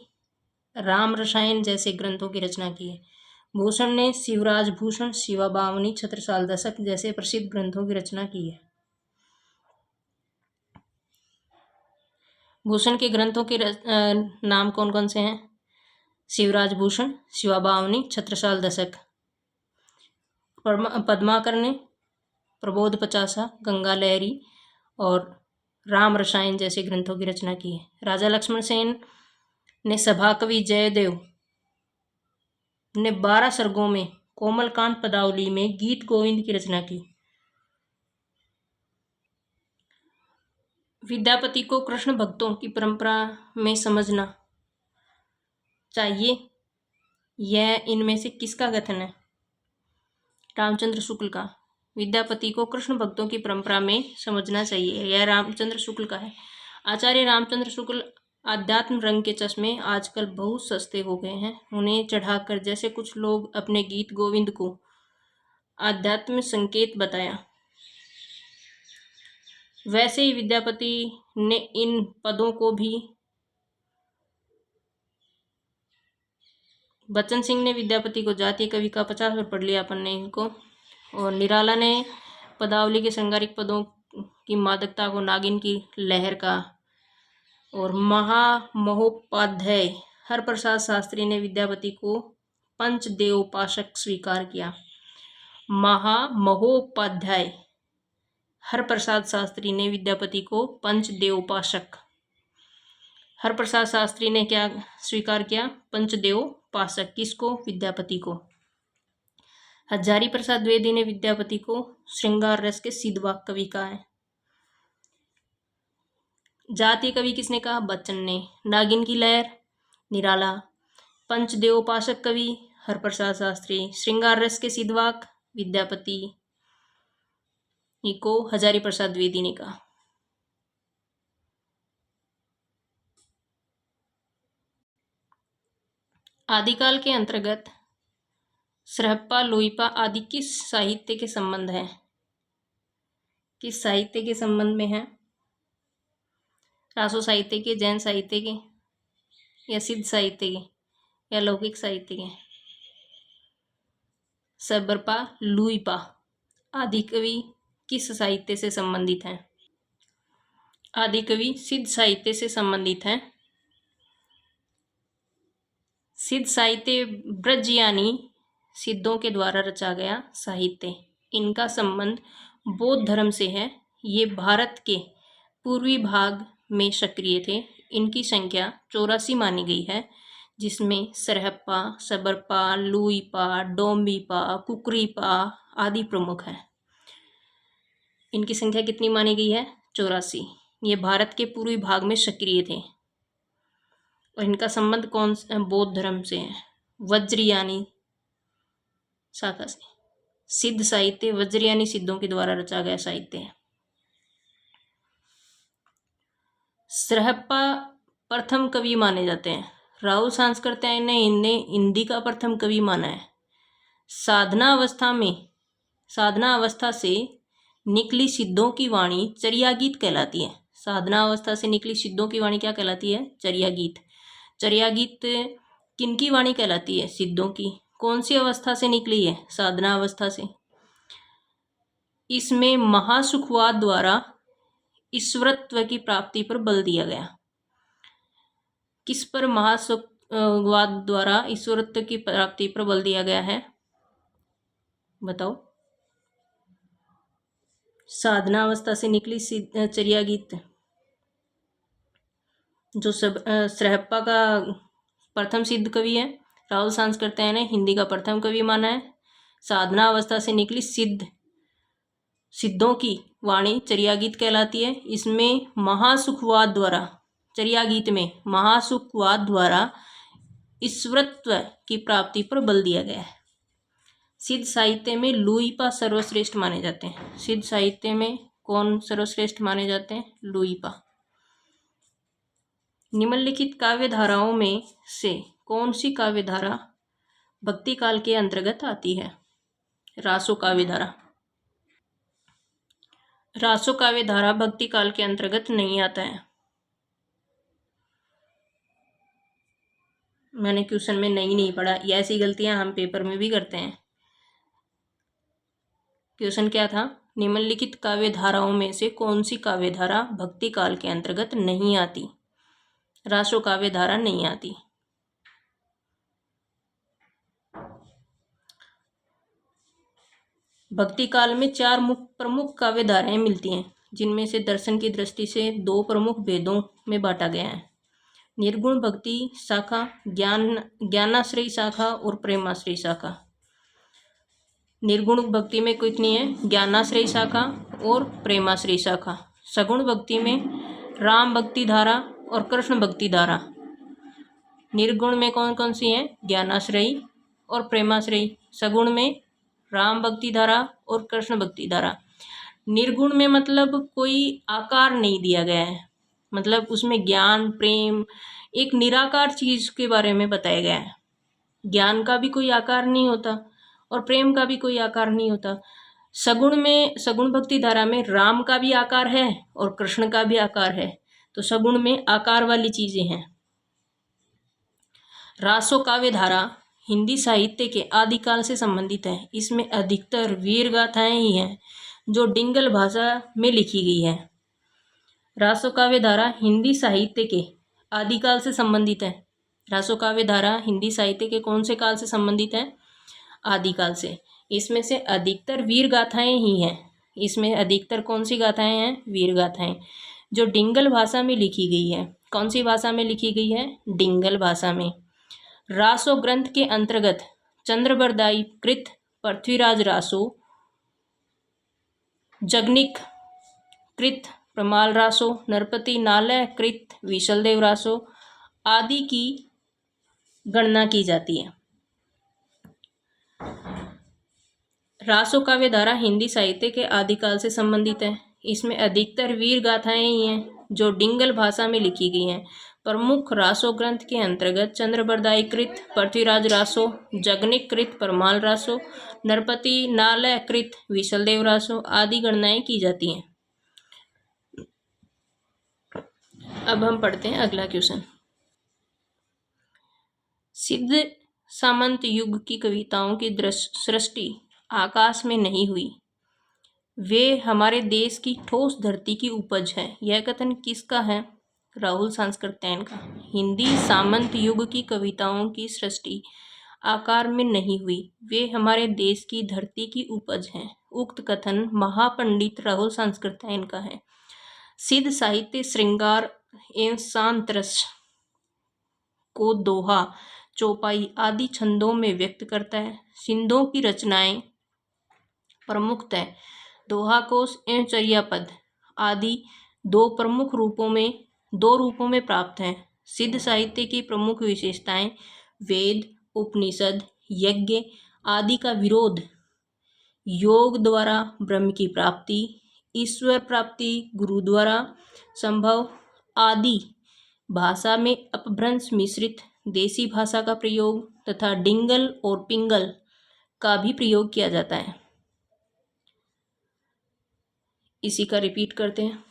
राम रसायन जैसे ग्रंथों की रचना की है। भूषण ने शिवराज भूषण, शिवा बावनी, छत्रसाल दशक जैसे प्रसिद्ध ग्रंथों की रचना की है। भूषण के ग्रंथों के नाम कौन कौन से हैं? शिवराज भूषण, शिवा बावनी, छत्रसाल दशक। पद्माकर ने प्रबोध पचासा, गंगा लहरी और राम रसायन जैसे ग्रंथों की रचना की है। राजा लक्ष्मण सेन ने सभा कवि जयदेव ने 12 सर्गों में कोमलकांत पदावली में गीत गोविंद की रचना की। विद्यापति को कृष्ण भक्तों की परंपरा में समझना चाहिए, यह इनमें से किसका कथन है? रामचंद्र शुक्ल का। विद्यापति को कृष्ण भक्तों की परंपरा में समझना चाहिए, यह रामचंद्र शुक्ल का है। आचार्य रामचंद्र शुक्ल आध्यात्म रंग के चश्मे आजकल बहुत सस्ते हो गए हैं, उन्हें चढ़ाकर जैसे कुछ लोग अपने गीत गोविंद को आध्यात्म संकेत बताया, वैसे ही विद्यापति ने इन पदों को भी। बच्चन सिंह ने विद्यापति को जातीय कवि का 50 बार पढ़ लिया अपन ने इनको। और निराला ने पदावली के श्रृंगारिक पदों की मादकता को नागिन की लहर का। और महोपाध्याय हरप्रसाद शास्त्री ने विद्यापति को पंचदेवोपासक स्वीकार किया। महोपाध्याय हरप्रसाद शास्त्री ने विद्यापति को पंचदेवोपासक। हरप्रसाद शास्त्री ने क्या स्वीकार किया? पंचदेवोपासक। किसको? विद्यापति को। हजारी प्रसाद द्विवेदी ने विद्यापति को श्रृंगार रस के सीधवाक कवि कहा है। जातीय कवि किसने कहा? बच्चन ने। नागिन की लहर निराला। पंचदेवोपासक कवि हरप्रसाद शास्त्री। श्रृंगार रस के सीधवाक विद्यापति को हजारी प्रसाद द्विवेदी ने कहा। आदिकाल के अंतर्गत सरहप्पा लोईपा आदि किस साहित्य के संबंध है? किस साहित्य के संबंध में है? रासो साहित्य के, जैन साहित्य के, या सिद्ध साहित्य के, या लौकिक साहित्य के? सरहप्पा लोईपा आदि कवि किस साहित्य से संबंधित हैं? आदि कवि सिद्ध साहित्य से संबंधित हैं। सिद्ध साहित्य ब्रजयानी सिद्धों के द्वारा रचा गया साहित्य। इनका संबंध बौद्ध धर्म से है। ये भारत के पूर्वी भाग में सक्रिय थे। इनकी संख्या 84 मानी गई है, जिसमें सरहप्पा, सबरपा, लोईपा, डोम्बीपा, कुकरीपा आदि प्रमुख हैं। इनकी संख्या कितनी मानी गई है? 84। ये भारत के पूर्वी भाग में सक्रिय थे और इनका संबंध बौद्ध धर्म से है, वज्रयानी शाखा से। सिद्ध साहित्य वज्र यानी सिद्धों के द्वारा रचा गया साहित्य है। सरहप्पा प्रथम कवि माने जाते हैं। राहुल सांस्कृत्यायन ने इन्हें हिंदी का प्रथम कवि माना है। साधना अवस्था से निकली सिद्धों की वाणी चर्या गीत कहलाती है। साधना अवस्था से निकली सिद्धों की वाणी क्या कहलाती है? चर्या गीत। चर्या गीत किनकी वाणी कहलाती है? सिद्धों की। कौन सी अवस्था से निकली है? साधना अवस्था से। इसमें महासुखवाद द्वारा ईश्वरत्व की प्राप्ति पर बल दिया गया। किस पर महासुखवाद द्वारा ईश्वरत्व की प्राप्ति पर बल दिया गया है? बताओ। साधना अवस्था से निकली चर्या गीत जो सरहप्पा का प्रथम सिद्ध कवि है, राहुल सांस्कृत्यायन ने हिंदी का प्रथम कवि माना है। साधना अवस्था से निकली सिद्धों की वाणी चर्या गीत कहलाती है। इसमें महासुखवाद द्वारा, चर्या गीत में महासुखवाद द्वारा ईश्वरत्व की प्राप्ति पर बल दिया गया है। सिद्ध साहित्य में लुईपा सर्वश्रेष्ठ माने जाते हैं। सिद्ध साहित्य में कौन सर्वश्रेष्ठ माने जाते हैं? लुईपा। निम्नलिखित काव्य धाराओं में से कौन सी काव्य धारा भक्ति काल के अंतर्गत आती है? रासो काव्य धारा। रासो काव्य धारा भक्ति काल के अंतर्गत नहीं आता है। मैंने क्वेश्चन में नहीं पढ़ा। ये ऐसी गलतियां हम पेपर में भी करते हैं। क्वेश्चन क्या था? निम्नलिखित काव्य धाराओं में से कौन सी काव्य धारा भक्ति काल के अंतर्गत नहीं आती? रासो काव्य धारा नहीं आती। भक्ति काल में 4 प्रमुख काव्य धाराएं मिलती हैं, जिनमें से दर्शन की दृष्टि से 2 प्रमुख भेदों में बांटा गया है। निर्गुण भक्ति शाखा, ज्ञानाश्रयी शाखा और प्रेमाश्रयी शाखा। निर्गुण भक्ति में कितनी है? ज्ञानाश्रयी शाखा और प्रेमाश्रयी शाखा। सगुण भक्ति में राम भक्ति धारा और कृष्ण भक्ति धारा। निर्गुण में कौन कौन सी हैं? ज्ञानाश्रयी और प्रेमाश्रयी। सगुण में राम भक्ति धारा और कृष्ण भक्ति धारा। निर्गुण में मतलब कोई आकार नहीं दिया गया है, मतलब उसमें ज्ञान प्रेम एक निराकार चीज के बारे में बताया गया है। ज्ञान का भी कोई आकार नहीं होता और प्रेम का भी कोई आकार नहीं होता। सगुण भक्ति धारा में राम का भी आकार है और कृष्ण का भी आकार है, तो सगुण में आकार वाली चीजें हैं। रासो काव्य धारा हिंदी साहित्य के आदिकाल से संबंधित है। इसमें अधिकतर वीर गाथाएं ही हैं जो डिंगल भाषा में लिखी गई है। रासो काव्य धारा हिंदी साहित्य के आदिकाल से संबंधित है। रासो काव्य धारा हिंदी साहित्य के कौन से काल से संबंधित है? आदिकाल से। इसमें से अधिकतर वीर गाथाएं ही हैं। इसमें अधिकतर कौन सी गाथाएं हैं? वीर गाथाएं, जो डिंगल भाषा में लिखी गई है। कौन सी भाषा में लिखी गई है? डिंगल भाषा में। रासो ग्रंथ के अंतर्गत चंद्रबरदाई कृत पृथ्वीराज रासो, जगनिक कृत प्रमाल रासो, नरपति नालय कृत विशलदेव रासो आदि की गणना की जाती है। रासो काव्य धारा हिंदी साहित्य के आदिकाल से संबंधित है। इसमें अधिकतर वीर गाथाएं ही हैं जो डिंगल भाषा में लिखी गई हैं। प्रमुख रासो ग्रंथ के अंतर्गत चंद्रबरदाई कृत पृथ्वीराज रासो, जगनिक कृत परमाल रासो, नरपति नालय कृत विशलदेव रासो आदि गणनाएं की जाती हैं। अब हम पढ़ते हैं अगला क्वेश्चन। सिद्ध सामंत युग की कविताओं की सृष्टि आकाश में नहीं हुई, वे हमारे देश की ठोस धरती की उपज है। यह कथन किसका है? राहुल सांस्कृत्यायन का। हिंदी सामंत युग की कविताओं की सृष्टि आकार में नहीं हुई, वे हमारे देश की धरती की उपज हैं। उक्त कथन महापंडित राहुल सांस्कृत्यायन का है। सिद्ध साहित्य श्रृंगार एवं शांत रस को दोहा, चौपाई आदि छंदों में व्यक्त करता है। सिद्धों की रचनाएं प्रमुखतः दोहा कोश एवं चर्या पद आदि दो रूपों में प्राप्त हैं। सिद्ध साहित्य की प्रमुख विशेषताएं वेद, उपनिषद, यज्ञ आदि का विरोध योग द्वारा ब्रह्म की प्राप्ति, ईश्वर प्राप्ति गुरु द्वारा संभव आदि भाषा में अपभ्रंश मिश्रित देसी भाषा का प्रयोग तथा डिंगल और पिंगल का भी प्रयोग किया जाता है। इसी का रिपीट करते हैं।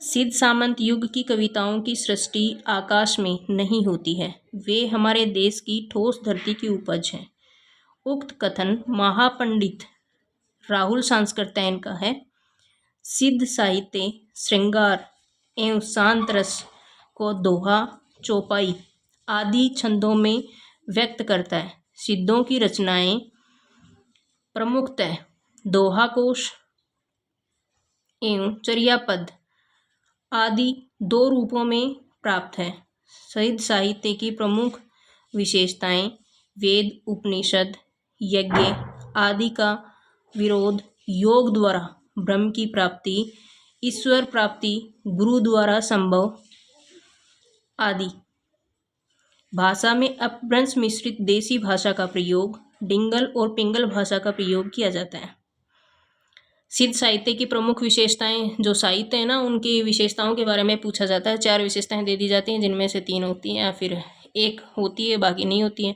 सिद्ध सामंत युग की कविताओं की सृष्टि आकाश में नहीं होती है, वे हमारे देश की ठोस धरती की उपज है। उक्त कथन महापंडित राहुल सांस्कृतैन का है। सिद्ध साहित्य श्रृंगार एवं शांत रस को दोहा, चौपाई आदि छंदों में व्यक्त करता है। सिद्धों की रचनाएं प्रमुखतः दोहा कोश एवं चर्यापद आदि दो रूपों में प्राप्त है। सिद्ध साहित्य की प्रमुख विशेषताएं वेद, उपनिषद, यज्ञ आदि का विरोध, योग द्वारा ब्रह्म की प्राप्ति, ईश्वर प्राप्ति गुरु द्वारा संभव आदि भाषा में अपभ्रंश मिश्रित देसी भाषा का प्रयोग, डिंगल और पिंगल भाषा का प्रयोग किया जाता है। सिद्ध साहित्य की प्रमुख विशेषताएं, जो साहित्य है ना, उनकी विशेषताओं के बारे में पूछा जाता है। 4 विशेषताएं दे दी जाती हैं, जिनमें से 3 होती हैं या फिर 1 होती है, बाकी नहीं होती हैं।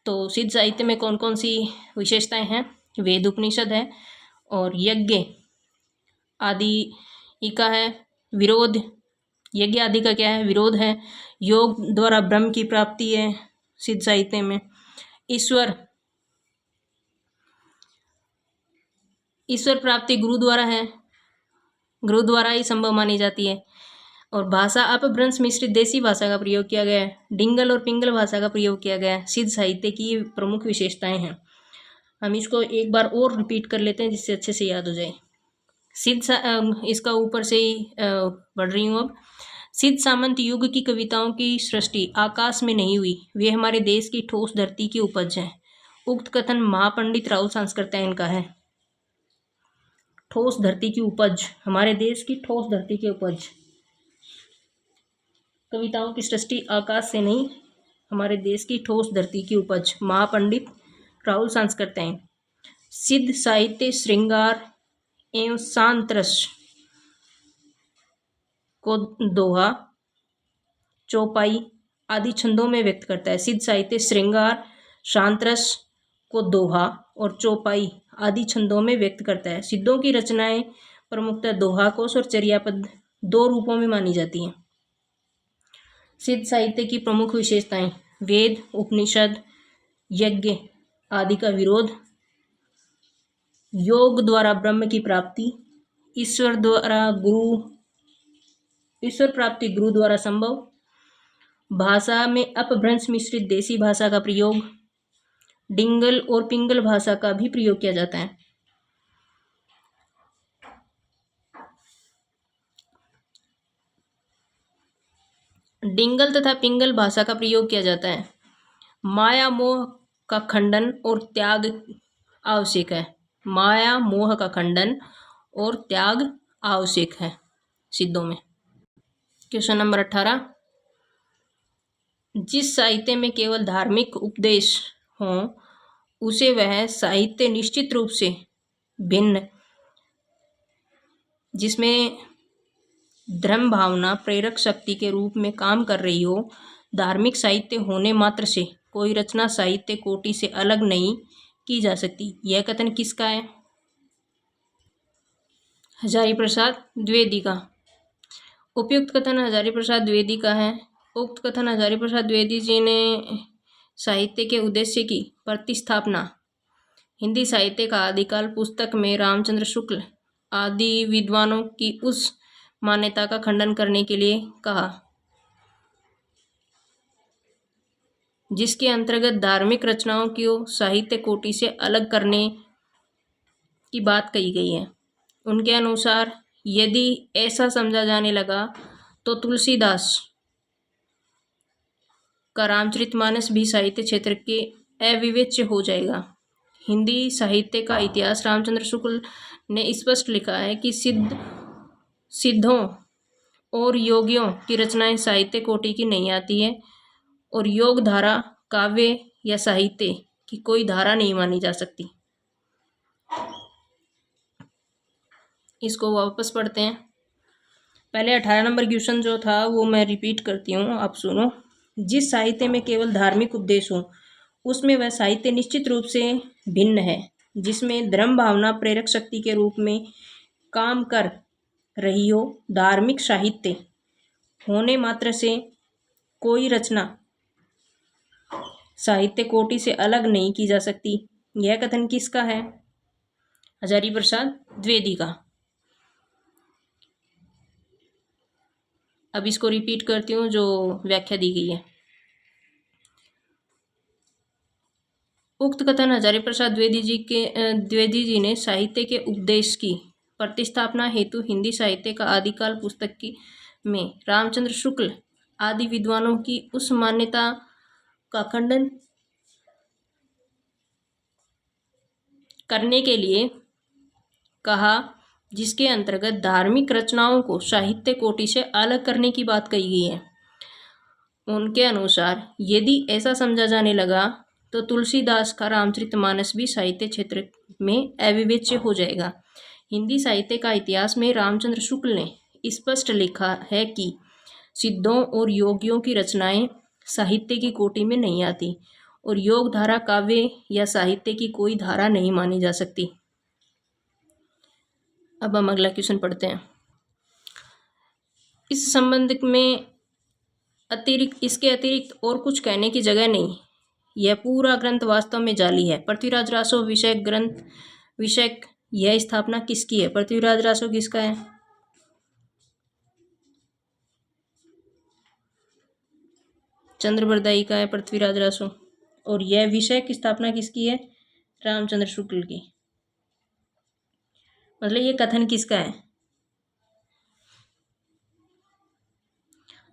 तो सिद्ध साहित्य में कौन कौन सी विशेषताएं हैं? वेद उपनिषद है और यज्ञ आदि का है विरोध, यज्ञ आदि का क्या है? विरोध है। योग द्वारा ब्रह्म की प्राप्ति है सिद्ध साहित्य में। ईश्वर प्राप्ति गुरु द्वारा है, गुरु द्वारा ही संभव मानी जाती है। और भाषा अपभ्रंश मिश्रित देसी भाषा का प्रयोग किया गया है, डिंगल और पिंगल भाषा का प्रयोग किया गया है। सिद्ध साहित्य की प्रमुख विशेषताएं हैं। हम इसको एक बार और रिपीट कर लेते हैं जिससे अच्छे से याद हो जाए। इसका ऊपर से ही पढ़ रही हूँ अब। सिद्ध सामंत युग की कविताओं की सृष्टि आकाश में नहीं हुई, वे हमारे देश की ठोस धरती की उपज है। उक्त कथन महापंडित राहुल सांस्कृतैन का है। ठोस धरती की उपज, हमारे देश की ठोस धरती की उपज। कविताओं की सृष्टि आकाश से नहीं, हमारे देश की ठोस धरती की उपज। महापंडित राहुल सांस्कृतैन। सिद्ध साहित्य श्रृंगार एवं शांत रस को दोहा, चौपाई आदि छंदों में व्यक्त करता है। सिद्ध साहित्य श्रृंगार, शांत रस को दोहा और चौपाई आदि छंदों में व्यक्त करता है। सिद्धों की रचनाएं प्रमुखतः दोहा कोश और चर्यापद 2 रूपों में मानी जाती हैं। सिद्ध साहित्य की प्रमुख विशेषताएं वेद, उपनिषद, यज्ञ आदि का विरोध, योग द्वारा ब्रह्म की प्राप्ति, ईश्वर प्राप्ति गुरु द्वारा संभव, भाषा में अपभ्रंश मिश्रित देसी भाषा का प्रयोग, डिंगल और पिंगल भाषा का भी प्रयोग किया जाता है। डिंगल तथा पिंगल भाषा का प्रयोग किया जाता है। माया मोह का खंडन और त्याग आवश्यक है। माया मोह का खंडन और त्याग आवश्यक है सिद्धों में। Question number 18। जिस साहित्य में केवल धार्मिक उपदेश हो उसे वह साहित्य निश्चित रूप से भिन्न, जिसमें धर्म भावना प्रेरक शक्ति के रूप में काम कर रही हो। धार्मिक साहित्य होने मात्र से कोई रचना साहित्य कोटि से अलग नहीं की जा सकती। यह कथन किसका है? हजारी प्रसाद द्विवेदी का। उपयुक्त कथन हजारी प्रसाद द्विवेदी का है। उक्त कथन हजारी प्रसाद द्विवेदी जी ने साहित्य के उद्देश्य की प्रतिस्थापना हिंदी साहित्य का आदिकाल पुस्तक में रामचंद्र शुक्ल आदि विद्वानों की उस मान्यता का खंडन करने के लिए कहा जिसके अंतर्गत धार्मिक रचनाओं को साहित्य कोटि से अलग करने की बात कही गई है। उनके अनुसार यदि ऐसा समझा जाने लगा तो तुलसीदास का रामचरितमानस भी साहित्य क्षेत्र के अविवेच्य हो जाएगा। हिंदी साहित्य का इतिहास रामचंद्र शुक्ल ने स्पष्ट लिखा है कि सिद्धों और योगियों की रचनाएं साहित्य कोटि की नहीं आती है और योग धारा काव्य या साहित्य की कोई धारा नहीं मानी जा सकती। इसको वापस पढ़ते हैं। पहले 18 नंबर क्वेश्चन जो था वो मैं रिपीट करती हूँ, आप सुनो। जिस साहित्य में केवल धार्मिक उपदेश हो उसमें वह साहित्य निश्चित रूप से भिन्न है। जिसमें धर्म भावना प्रेरक शक्ति के रूप में काम कर रही हो, धार्मिक साहित्य होने मात्र से कोई रचना साहित्य कोटि से अलग नहीं की जा सकती। यह कथन किसका है? हजारी प्रसाद द्विवेदी का। अब इसको रिपीट करती हूँ जो व्याख्या दी गई है। उक्त कथन हजारी प्रसाद द्विवेदी जी ने साहित्य के उपदेश की प्रतिस्थापना हेतु हिंदी साहित्य का आदिकाल पुस्तक की में रामचंद्र शुक्ल आदि विद्वानों की उस मान्यता का खंडन करने के लिए कहा जिसके अंतर्गत धार्मिक रचनाओं को साहित्य कोटि से अलग करने की बात कही गई है। उनके अनुसार यदि ऐसा समझा जाने लगा तो तुलसीदास का रामचरितमानस भी साहित्य क्षेत्र में अविवेच्य हो जाएगा। हिंदी साहित्य का इतिहास में रामचंद्र शुक्ल ने स्पष्ट लिखा है कि सिद्धों और योगियों की रचनाएं साहित्य की कोटि में नहीं आती और योग धारा काव्य या साहित्य की कोई धारा नहीं मानी जा सकती। अब हम अगला क्वेश्चन पढ़ते हैं। इस संबंध में इसके अतिरिक्त और कुछ कहने की जगह नहीं। यह पूरा ग्रंथ वास्तव में जाली है। पृथ्वीराज रासो विषयक यह स्थापना किसकी है? पृथ्वीराज रासो किसका है? चंद्रबरदाई का है पृथ्वीराज रासो। और यह विषय की स्थापना किसकी है? रामचंद्र शुक्ल की। मतलब ये कथन किसका है?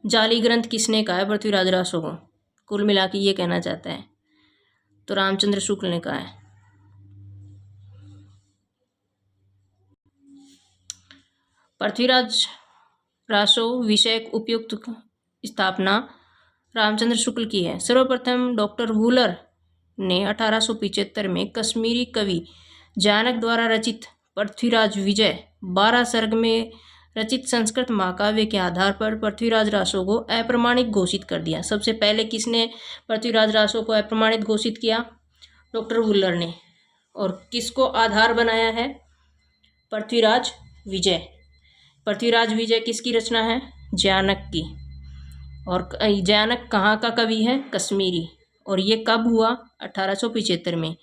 जाली ग्रंथ किसने कहा है पृथ्वीराज रासो को? कुल मिला के ये कहना चाहता है, तो रामचंद्र शुक्ल ने कहा है। पृथ्वीराज रासो विषयक उपयुक्त स्थापना रामचंद्र शुक्ल की है। सर्वप्रथम डॉक्टर वूलर ने 1875 में कश्मीरी कवि जानक द्वारा रचित पृथ्वीराज विजय 12 सर्ग में रचित संस्कृत महाकाव्य के आधार पर पृथ्वीराज रासो को अप्रमाणित घोषित कर दिया। सबसे पहले किसने पृथ्वीराज रासो को अप्रमाणित घोषित किया? डॉक्टर वूलर ने। और किसको आधार बनाया है? पृथ्वीराज विजय। पृथ्वीराज विजय किसकी रचना है? जानक की। और जानक कहाँ का कवि है? कश्मीरी। और ये कब हुआ? 1875 में।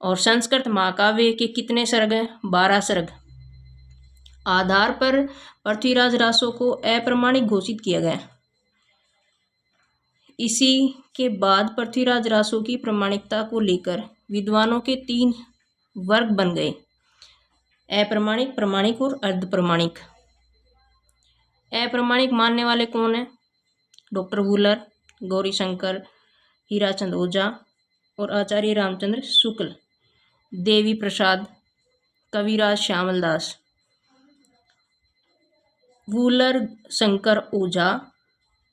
और संस्कृत महाकाव्य के कितने सर्ग हैं? 12 सर्ग। आधार पर पृथ्वीराज रासो को अप्रमाणिक घोषित किया गया। इसी के बाद पृथ्वीराज रासो की प्रामाणिकता को लेकर विद्वानों के 3 वर्ग बन गए: अप्रमाणिक, प्रामाणिक और अर्धप्रामाणिक। अप्रमाणिक मानने वाले कौन है? डॉक्टर वूलर, गौरीशंकर हीराचंद ओझा और आचार्य रामचंद्र शुक्ल, देवी प्रसाद, कविराज श्यामल दास। वूलर, शंकर ओझा,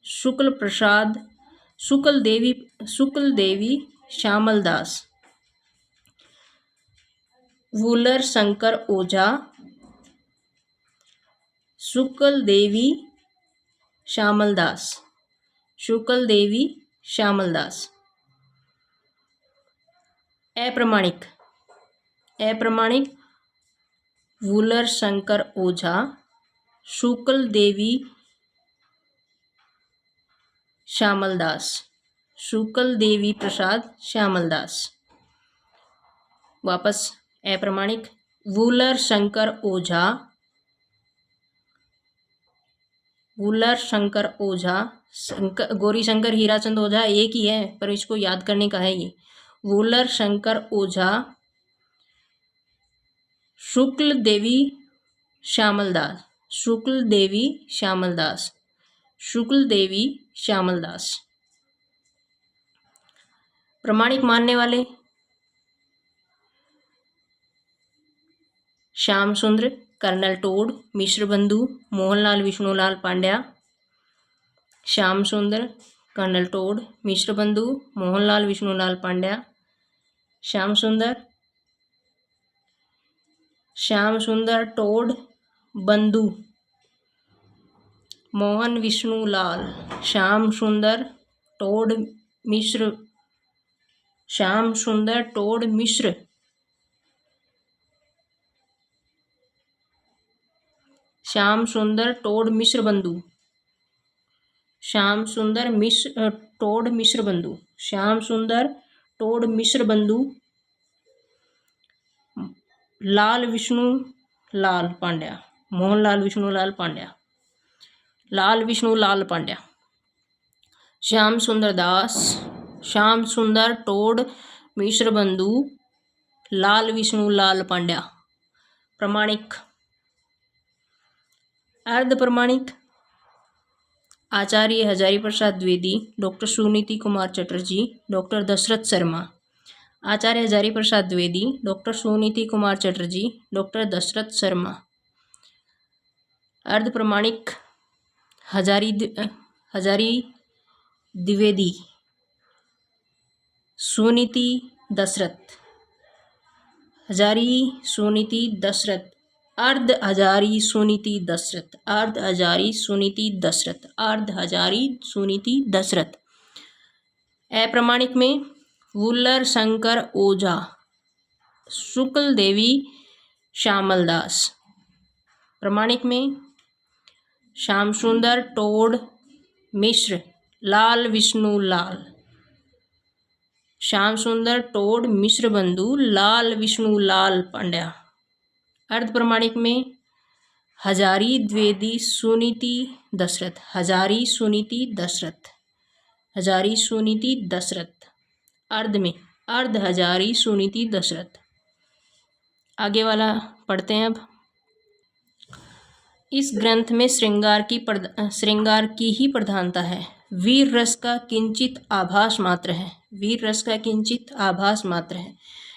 शुक्ल प्रसाद, शुक्ल देवी श्यामल दास। वूलर, शंकर ओझा, शुक्ल देवी श्यामल दास। शुक्ल देवी श्यामल दास। अप्रमाणिक वूलर, शंकर ओझा, शुक्ल देवी श्यामल दास, शुक्ल देवी प्रसाद श्यामल दास। वापस अप्रमाणिक वूलर, शंकर ओझा, गौरीशंकर हीराचंद ओझा एक ही है पर इसको याद करने का है ये। वूलर, शंकर ओझा, शुक्ल देवी श्यामल दास, शुक्ल देवी श्यामल दास, शुक्ल देवी श्यामल दास। प्रमाणिक मानने वाले श्याम सुंदर, कर्नल टोड, मिश्र बंधु, मोहनलाल विष्णुलाल पांड्या। श्याम सुंदर, कर्नल टोड, मिश्र बंधु, मोहनलाल विष्णुलाल पांड्या, श्याम सुंदर टोड बंधु, मोहन विष्णुलाल, श्याम सुंदर टोड मिश्र, श्याम सुंदर टोड मिश्र, श्याम सुंदर टोड मिश्र बंधु, श्याम सुंदर टोड मिश्र बंधु, श्याम सुंदर टोड मिश्र बंधु, लाल विष्णु लाल पांड्या, मोहनलाल विष्णुलाल पांड्या, लाल विष्णु लाल पांड्या, श्याम सुंदर दास, श्याम सुंदर टोड मिश्र बंधु, लाल विष्णु लाल पांड्या। प्रमाणिक। अर्ध प्रमाणिक आचार्य हजारी प्रसाद द्विवेदी, डॉक्टर सुनीति कुमार चटर्जी, डॉक्टर दशरथ शर्मा। आचार्य हजारी प्रसाद द्विवेदी, डॉक्टर सुनीति कुमार चटर्जी, डॉक्टर दशरथ शर्मा। अर्ध प्रमाणिक हजारी द्विवेदी, सुनीति दशरथ, हजारी सुनीति दशरथ, अर्ध हजारी सुनीति दशरथ, अर्ध हजारी सुनीति दशरथ, अर्ध हजारी सुनीति दशरथ। अप्रमाणिक में वुल्लर शंकर ओझा, शुक्ल देवी श्यामल दास। प्रमाणिक में श्याम सुंदर टोड मिश्र, लाल विष्णु लाल, श्याम सुंदर टोड मिश्र बंधु, लाल विष्णु लाल पांड्या। अर्ध प्रमाणिक में हजारी द्विवेदी सुनीति दशरथ, हजारी सुनीति दशरथ, हजारी सुनीति दशरथ। अर्ध में अर्ध हजारी सुनीति दशरथ। आगे वाला पढ़ते हैं अब। इस ग्रंथ में श्रृंगार की ही प्रधानता है। वीर रस का किंचित आभास मात्र है, वीर रस का किंचित आभास मात्र है।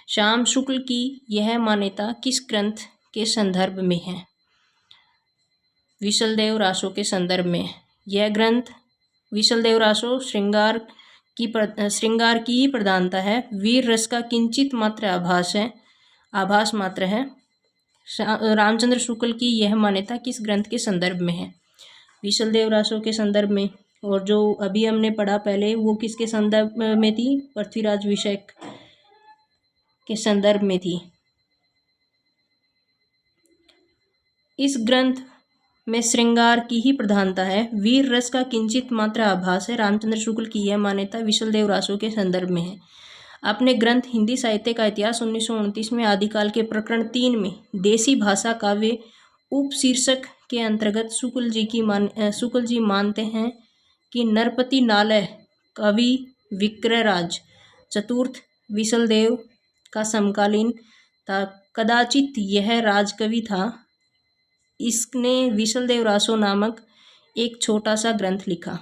श्याम शुक्ल की यह मान्यता किस ग्रंथ के संदर्भ में है? विशलदेव रासो के संदर्भ में। यह ग्रंथ विशलदेव रासो श्रृंगार की ही प्रधानता है। वीर रस का किंचित मात्र आभास मात्र है। रामचंद्र शुक्ल की यह मान्यता किस ग्रंथ के संदर्भ में है? विशलदेव रासो के संदर्भ में। और जो अभी हमने पढ़ा पहले वो किसके संदर्भ में थी? पृथ्वीराज विषयक के संदर्भ में थी। इस ग्रंथ में श्रृंगार की ही प्रधानता है। वीर रस का किंचित मात्र आभास है। रामचंद्र शुक्ल की यह मान्यता विशलदेव रासो के संदर्भ में है। अपने ग्रंथ हिंदी साहित्य का इतिहास 1929 में आदिकाल के प्रकरण 3 में देसी भाषा काव्य उपशीर्षक के अंतर्गत शुक्ल जी मानते हैं कि नरपति नालय कवि विक्रयराज चतुर्थ विशलदेव का समकालीन था। कदाचित यह राजकवि था। इसने विशलदेव रासो नामक एक छोटा सा ग्रंथ लिखा।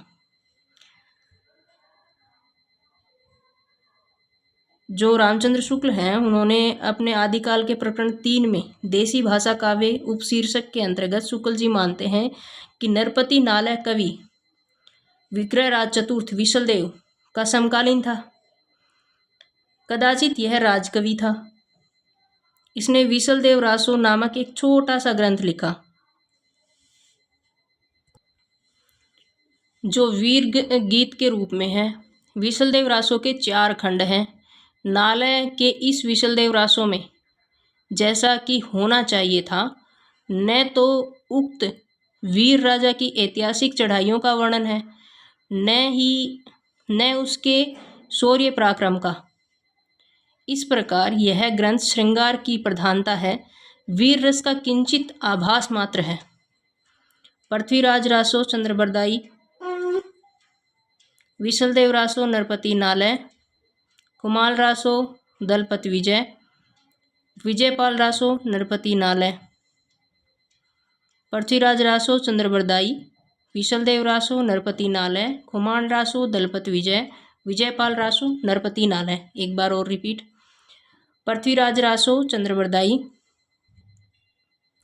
जो रामचंद्र शुक्ल हैं उन्होंने अपने आदिकाल के प्रकरण 3 में देसी भाषा काव्य उपशीर्षक के अंतर्गत शुक्ल जी मानते हैं कि नरपति नालय कवि विक्रयराज चतुर्थ विशलदेव का समकालीन था। कदाचित यह राजकवि था। इसने विशलदेव रासो नामक एक छोटा सा ग्रंथ लिखा जो वीर गीत के रूप में है। विशलदेव रासो के 4 खंड हैं। नालय के इस विशलदेव रासो में जैसा कि होना चाहिए था, न तो उक्त वीर राजा की ऐतिहासिक चढ़ाइयों का वर्णन है, न उसके शौर्य पराक्रम का। इस प्रकार यह ग्रंथ श्रृंगार की प्रधानता है, वीर रस का किंचित आभास मात्र है। पृथ्वीराज रासो चंद्रबरदाई, विशलदेव रासो नरपति नालय, कुमाल रासो दलपत विजय, विजयपाल रासो नरपति नालय, पृथ्वीराज रासो चंद्रबरदाई, विशलदेव रासो नरपति नालय, कुमाल रासो दलपत विजय, विजयपाल रासो नरपति नालय। एक बार और रिपीट। पृथ्वीराज रासो चंद्रबरदाई,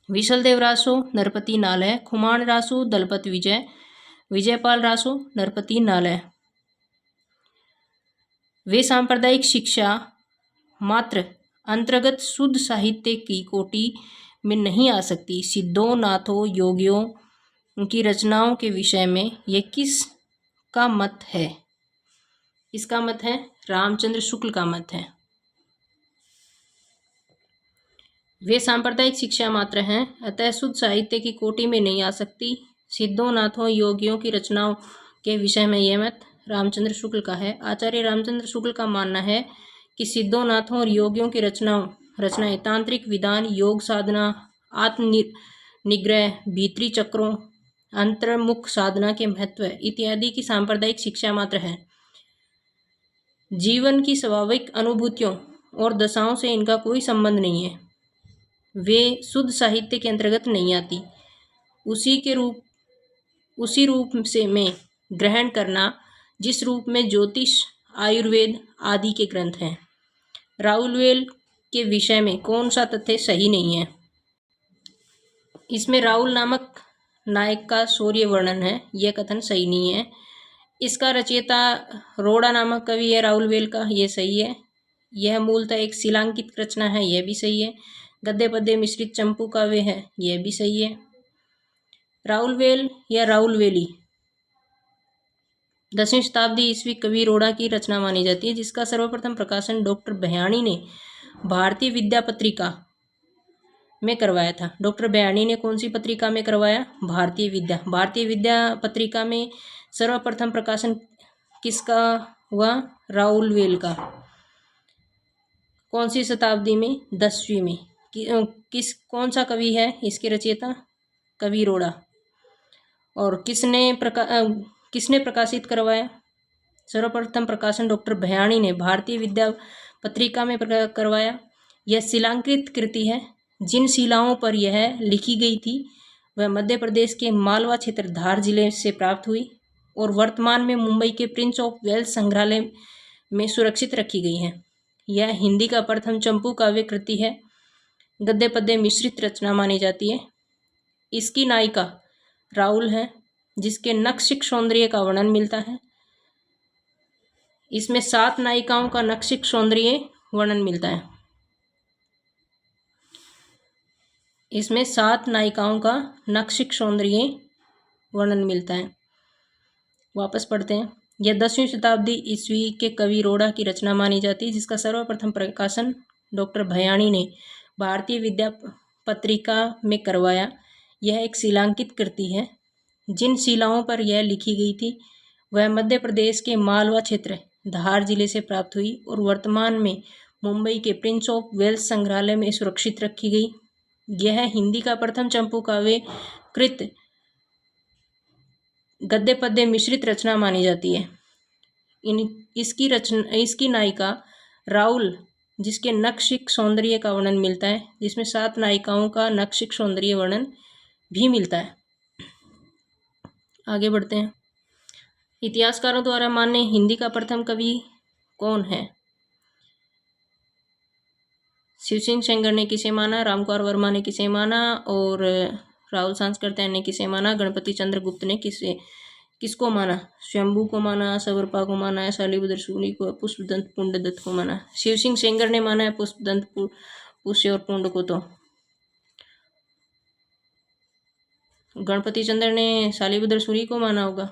विशलदेव रासो नरपति नालय, कुमार रासो दलपत विजय, विजयपाल रासो नरपति नालय। वे सांप्रदायिक शिक्षा मात्र अंतर्गत शुद्ध साहित्य की कोटि में नहीं आ सकती। सिद्धों, नाथों, योगियों की रचनाओं के विषय में यह किस का मत है? इसका मत है रामचंद्र शुक्ल का मत है। वे सांप्रदायिक शिक्षा मात्र हैं, अतः शुद्ध साहित्य की कोटि में नहीं आ सकती। सिद्धों, नाथों, योगियों की रचनाओं के विषय में यह मत रामचंद्र शुक्ल का है। आचार्य रामचंद्र शुक्ल का मानना है कि सिद्धों, नाथों और योगियों की रचनाएं तांत्रिक विधान, योग साधना, आत्म निग्रह, भीतरी चक्रों, अंतर्मुख साधना के महत्व इत्यादि की सांप्रदायिक शिक्षा मात्र है। जीवन की स्वाभाविक अनुभूतियों और दशाओं से इनका कोई संबंध नहीं है। वे शुद्ध साहित्य के अंतर्गत नहीं आती। उसी रूप से में ग्रहण करना जिस रूप में ज्योतिष, आयुर्वेद आदि के ग्रंथ हैं। राउलवेल के विषय में कौन सा तथ्य सही नहीं है? इसमें राउल नामक नायक का शौर्य वर्णन है, यह कथन सही नहीं है। इसका रचयिता रोड़ा नामक कवि है राउलवेल का, यह सही है। यह मूलतः एक शिलांकित रचना है, यह भी सही है। गद्य पद्य मिश्रित चंपू काव्य है, यह भी सही है। राउलवेल या राउलवेली 10वीं शताब्दी ईस्वी कवि रोड़ा की रचना मानी जाती है, जिसका सर्वप्रथम प्रकाशन डॉक्टर भयाणी ने भारतीय विद्या पत्रिका में करवाया था। डॉक्टर भयाणी ने कौन सी पत्रिका में करवाया? भारतीय विद्या पत्रिका में सर्वप्रथम प्रकाशन किसका हुआ? राउलवेल का। कौन सी शताब्दी में? 10वीं में। कौन सा कवि है इसके रचयिता? कवि रोड़ा। और किसने प्रकाशित करवाया? सर्वप्रथम प्रकाशन डॉक्टर भयाणी ने भारतीय विद्या पत्रिका में करवाया। यह शिलांकृत कृति है। जिन शिलाओं पर यह लिखी गई थी वह मध्य प्रदेश के मालवा क्षेत्र धार जिले से प्राप्त हुई और वर्तमान में मुंबई के प्रिंस ऑफ वेल्स संग्रहालय में सुरक्षित रखी गई है। यह हिंदी का प्रथम चंपू काव्य कृति है। गद्य पद्य मिश्रित रचना मानी जाती है। इसकी नायिका राउल है, जिसके नक्शिक सौंदर्य का वर्णन मिलता है। इसमें 7 नायिकाओं का नक्शिक सौंदर्य वर्णन मिलता है। इसमें 7 नायिकाओं का नक्शिक सौंदर्य वर्णन मिलता है। वापस पढ़ते हैं। यह 10वीं शताब्दी ईस्वी के कवि रोड़ा की रचना मानी जाती है, जिसका सर्वप्रथम प्रकाशन डॉक्टर भयाणी ने भारतीय विद्या पत्रिका में करवाया। यह एक शिलांकित कृति है। जिन शिलाओं पर यह लिखी गई थी वह मध्य प्रदेश के मालवा क्षेत्र धार जिले से प्राप्त हुई और वर्तमान में मुंबई के प्रिंस ऑफ वेल्स संग्रहालय में सुरक्षित रखी गई। यह हिंदी का प्रथम चंपू काव्य कृत गद्य पद्य मिश्रित रचना मानी जाती है। इसकी नायिका राउल, जिसके नक्शिक सौंदर्य का वर्णन मिलता है, जिसमें 7 नायिकाओं का नक्शिक सौंदर्य वर्णन भी मिलता है। आगे बढ़ते हैं। इतिहासकारों द्वारा मान्य हिंदी का प्रथम कवि कौन है? शिवसिंह सेंगर ने किसे माना? रामकुमार वर्मा ने किसे माना? और राहुल सांस्कृत्यायन ने किसे माना? गणपति चंद्र गुप्त ने किसको माना? स्वयंभू को माना, सवरपा को माना, शालिभद्र सूरी को, पुष्पदंत पुंडदत्त को माना? शिवसिंह सेंगर ने माना है पुष्पदंत पुष्य और पुंड को। तो गणपति चंद्र ने शालिभद्र सूरी को माना होगा।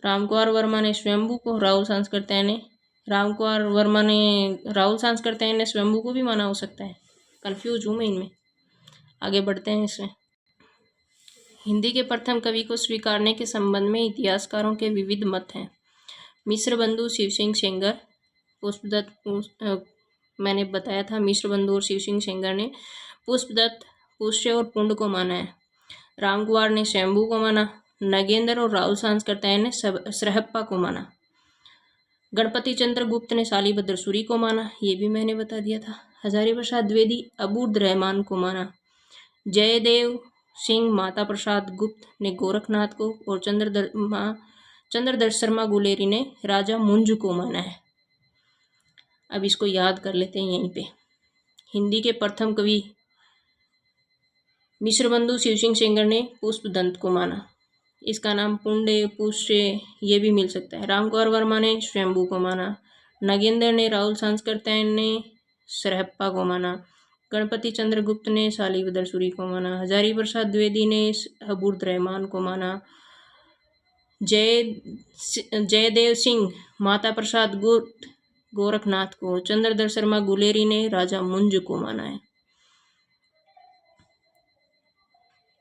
रामकुमार वर्मा ने स्वयंभू को, राहुल सांस्कृत्यायन ने राहुल सांस्कृत्यायन ने स्वयंभू को भी माना हो सकता है। कंफ्यूज हूँ मैं इनमें। आगे बढ़ते हैं। इसमें हिंदी के प्रथम कवि को स्वीकारने के संबंध में इतिहासकारों के विविध मत हैं। मिश्र बंधु, शिवसिंह सेंगर, पुष्पदत्त, मैंने बताया था मिश्र बंधु और शिवसिंह सेंगर ने पुष्पदत्त, पुष्य और पुंड को माना है। रामकुमार ने स्वयंभू को माना। नगेंद्र और राहुल सांस्कृत्यायन ने सरहप्पा को माना। गणपति चंद्र गुप्त ने शालिभद्र सूरी को माना, ये भी मैंने बता दिया था। हजारी प्रसाद द्विवेदी अबूद रहमान को माना। जयदेव सिंह माता प्रसाद गुप्त ने गोरखनाथ को और चंद्रदर शर्मा गुलेरी ने राजा मुंज को माना है। अब इसको याद कर लेते हैं यहीं पे। हिंदी के प्रथम कवि मिश्रबंधु शिवसिंह सेंगर ने पुष्पदंत को माना। इसका नाम पुण्य पुष्य ये भी मिल सकता है। रामकुमार वर्मा ने स्वयंभू को माना। नगेंद्र ने राहुल सांस्कृत्यायन ने सरहप्पा को माना। गणपति चंद्र गुप्त ने शालिबदर सूरी को माना। हजारी प्रसाद द्विवेदी ने अबूर्द रहमान को माना। जयदेव सिंह माता प्रसाद गुप्त गोरखनाथ को। चंद्रधर शर्मा गुलेरी ने राजा मुंज को माना है।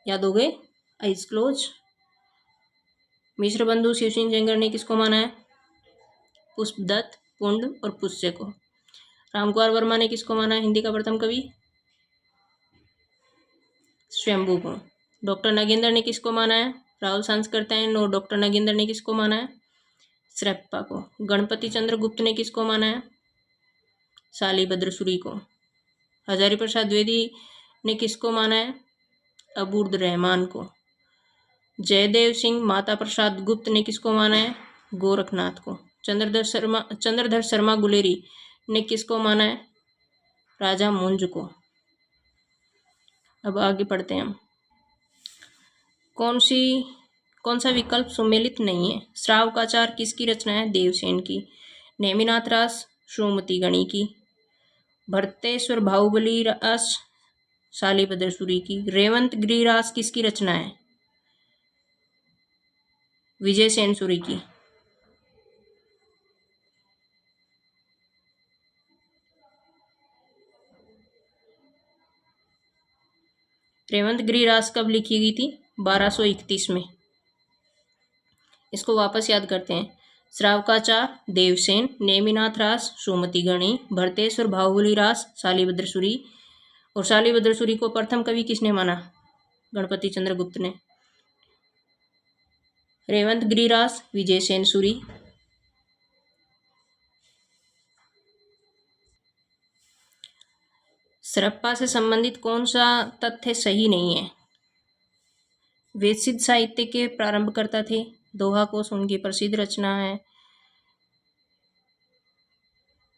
याद हो गए? Eyes close. मिश्र बंधु शिव सिंह जंगर ने किसको माना है? पुष्पदत्त, पुंड और पुष्य को। रामकुमार वर्मा ने किसको माना है? हिंदी का प्रथम कवि स्वयंभू को। डॉक्टर नगेंद्र ने किसको माना है? राहुल सांस्कृत्यायन और डॉक्टर नगेंद्र ने किसको माना है? सरहप्पा को। गणपति चंद्र गुप्त ने किसको माना है? शालिबद्र सूरी को। हजारी प्रसाद द्विवेदी ने किसको माना है? अबूर्द रहमान को। जयदेव सिंह माता प्रसाद गुप्त ने किसको माना है? गोरखनाथ को। चंद्रधर शर्मा गुलेरी ने किसको माना है? राजा मुंज को। अब आगे पढ़ते हैं हम। कौन सा विकल्प सुमेलित नहीं है? श्रावकाचार किसकी रचना है? देवसेन की। नेमिनाथ रास सुमति गणी की। भरतेश्वर बाहुबली रास शालिबद्र सूरी की। रेवंत गिरिरास किसकी रचना है? विजय सेन सूरी की। रेवंत गिरिरास कब लिखी गई थी? 1231 में। इसको वापस याद करते हैं। श्रावकाचार देवसेन, नेमिनाथ रास सुमति गणी, भरतेश्वर बाहुबली रास शालिबद्र सूरी। और शालिबद्र सूरी को प्रथम कवि किसने माना? गणपति चंद्र गुप्त ने। रेवंत गिरिरास विजय सेन सूरी। सरहप्पा से संबंधित कौन सा तथ्य सही नहीं है? वेद सिद्ध साहित्य के प्रारंभकर्ता थे। दोहा कोश उनकी प्रसिद्ध रचना है,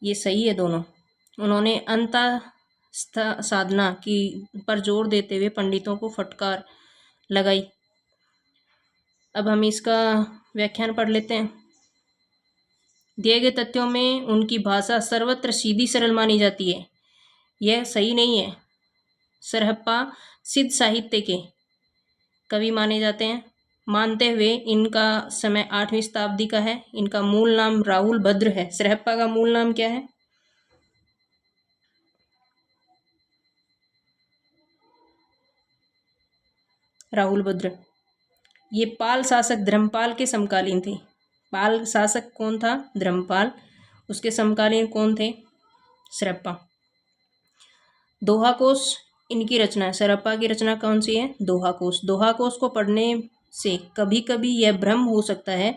ये सही है दोनों। उन्होंने अंत साधना की पर जोर देते हुए पंडितों को फटकार लगाई। अब हम इसका व्याख्यान पढ़ लेते हैं। दिए गए तथ्यों में उनकी भाषा सर्वत्र सीधी सरल मानी जाती है, यह सही नहीं है। सरहप्पा सिद्ध साहित्य के कवि माने जाते हैं, मानते हुए इनका समय 8वीं शताब्दी का है। इनका मूल नाम राहुल भद्र है। सरहप्पा का मूल नाम क्या है? राहुल भद्र। ये पाल शासक धर्मपाल के समकालीन थे। पाल शासक कौन था? धर्मपाल। उसके समकालीन कौन थे? सरहप्पा। दोहा कोश इनकी रचना है। सरहप्पा की रचना कौन सी है? दोहा कोश। दोहा कोश को पढ़ने से कभी कभी यह भ्रम हो सकता है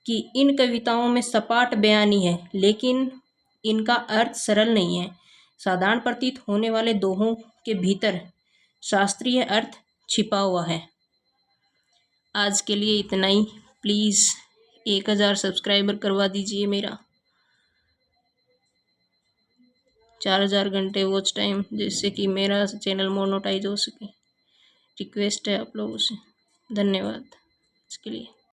कि इन कविताओं में सपाट बयानी है, लेकिन इनका अर्थ सरल नहीं है। साधारण प्रतीत होने वाले दोहों के भीतर शास्त्रीय अर्थ छिपा हुआ है। आज के लिए इतना ही। प्लीज़ 1000 सब्सक्राइबर करवा दीजिए मेरा। 4000 घंटे वॉच टाइम, जिससे कि मेरा चैनल मोनेटाइज हो सके। रिक्वेस्ट है आप लोगों से। धन्यवाद इसके लिए।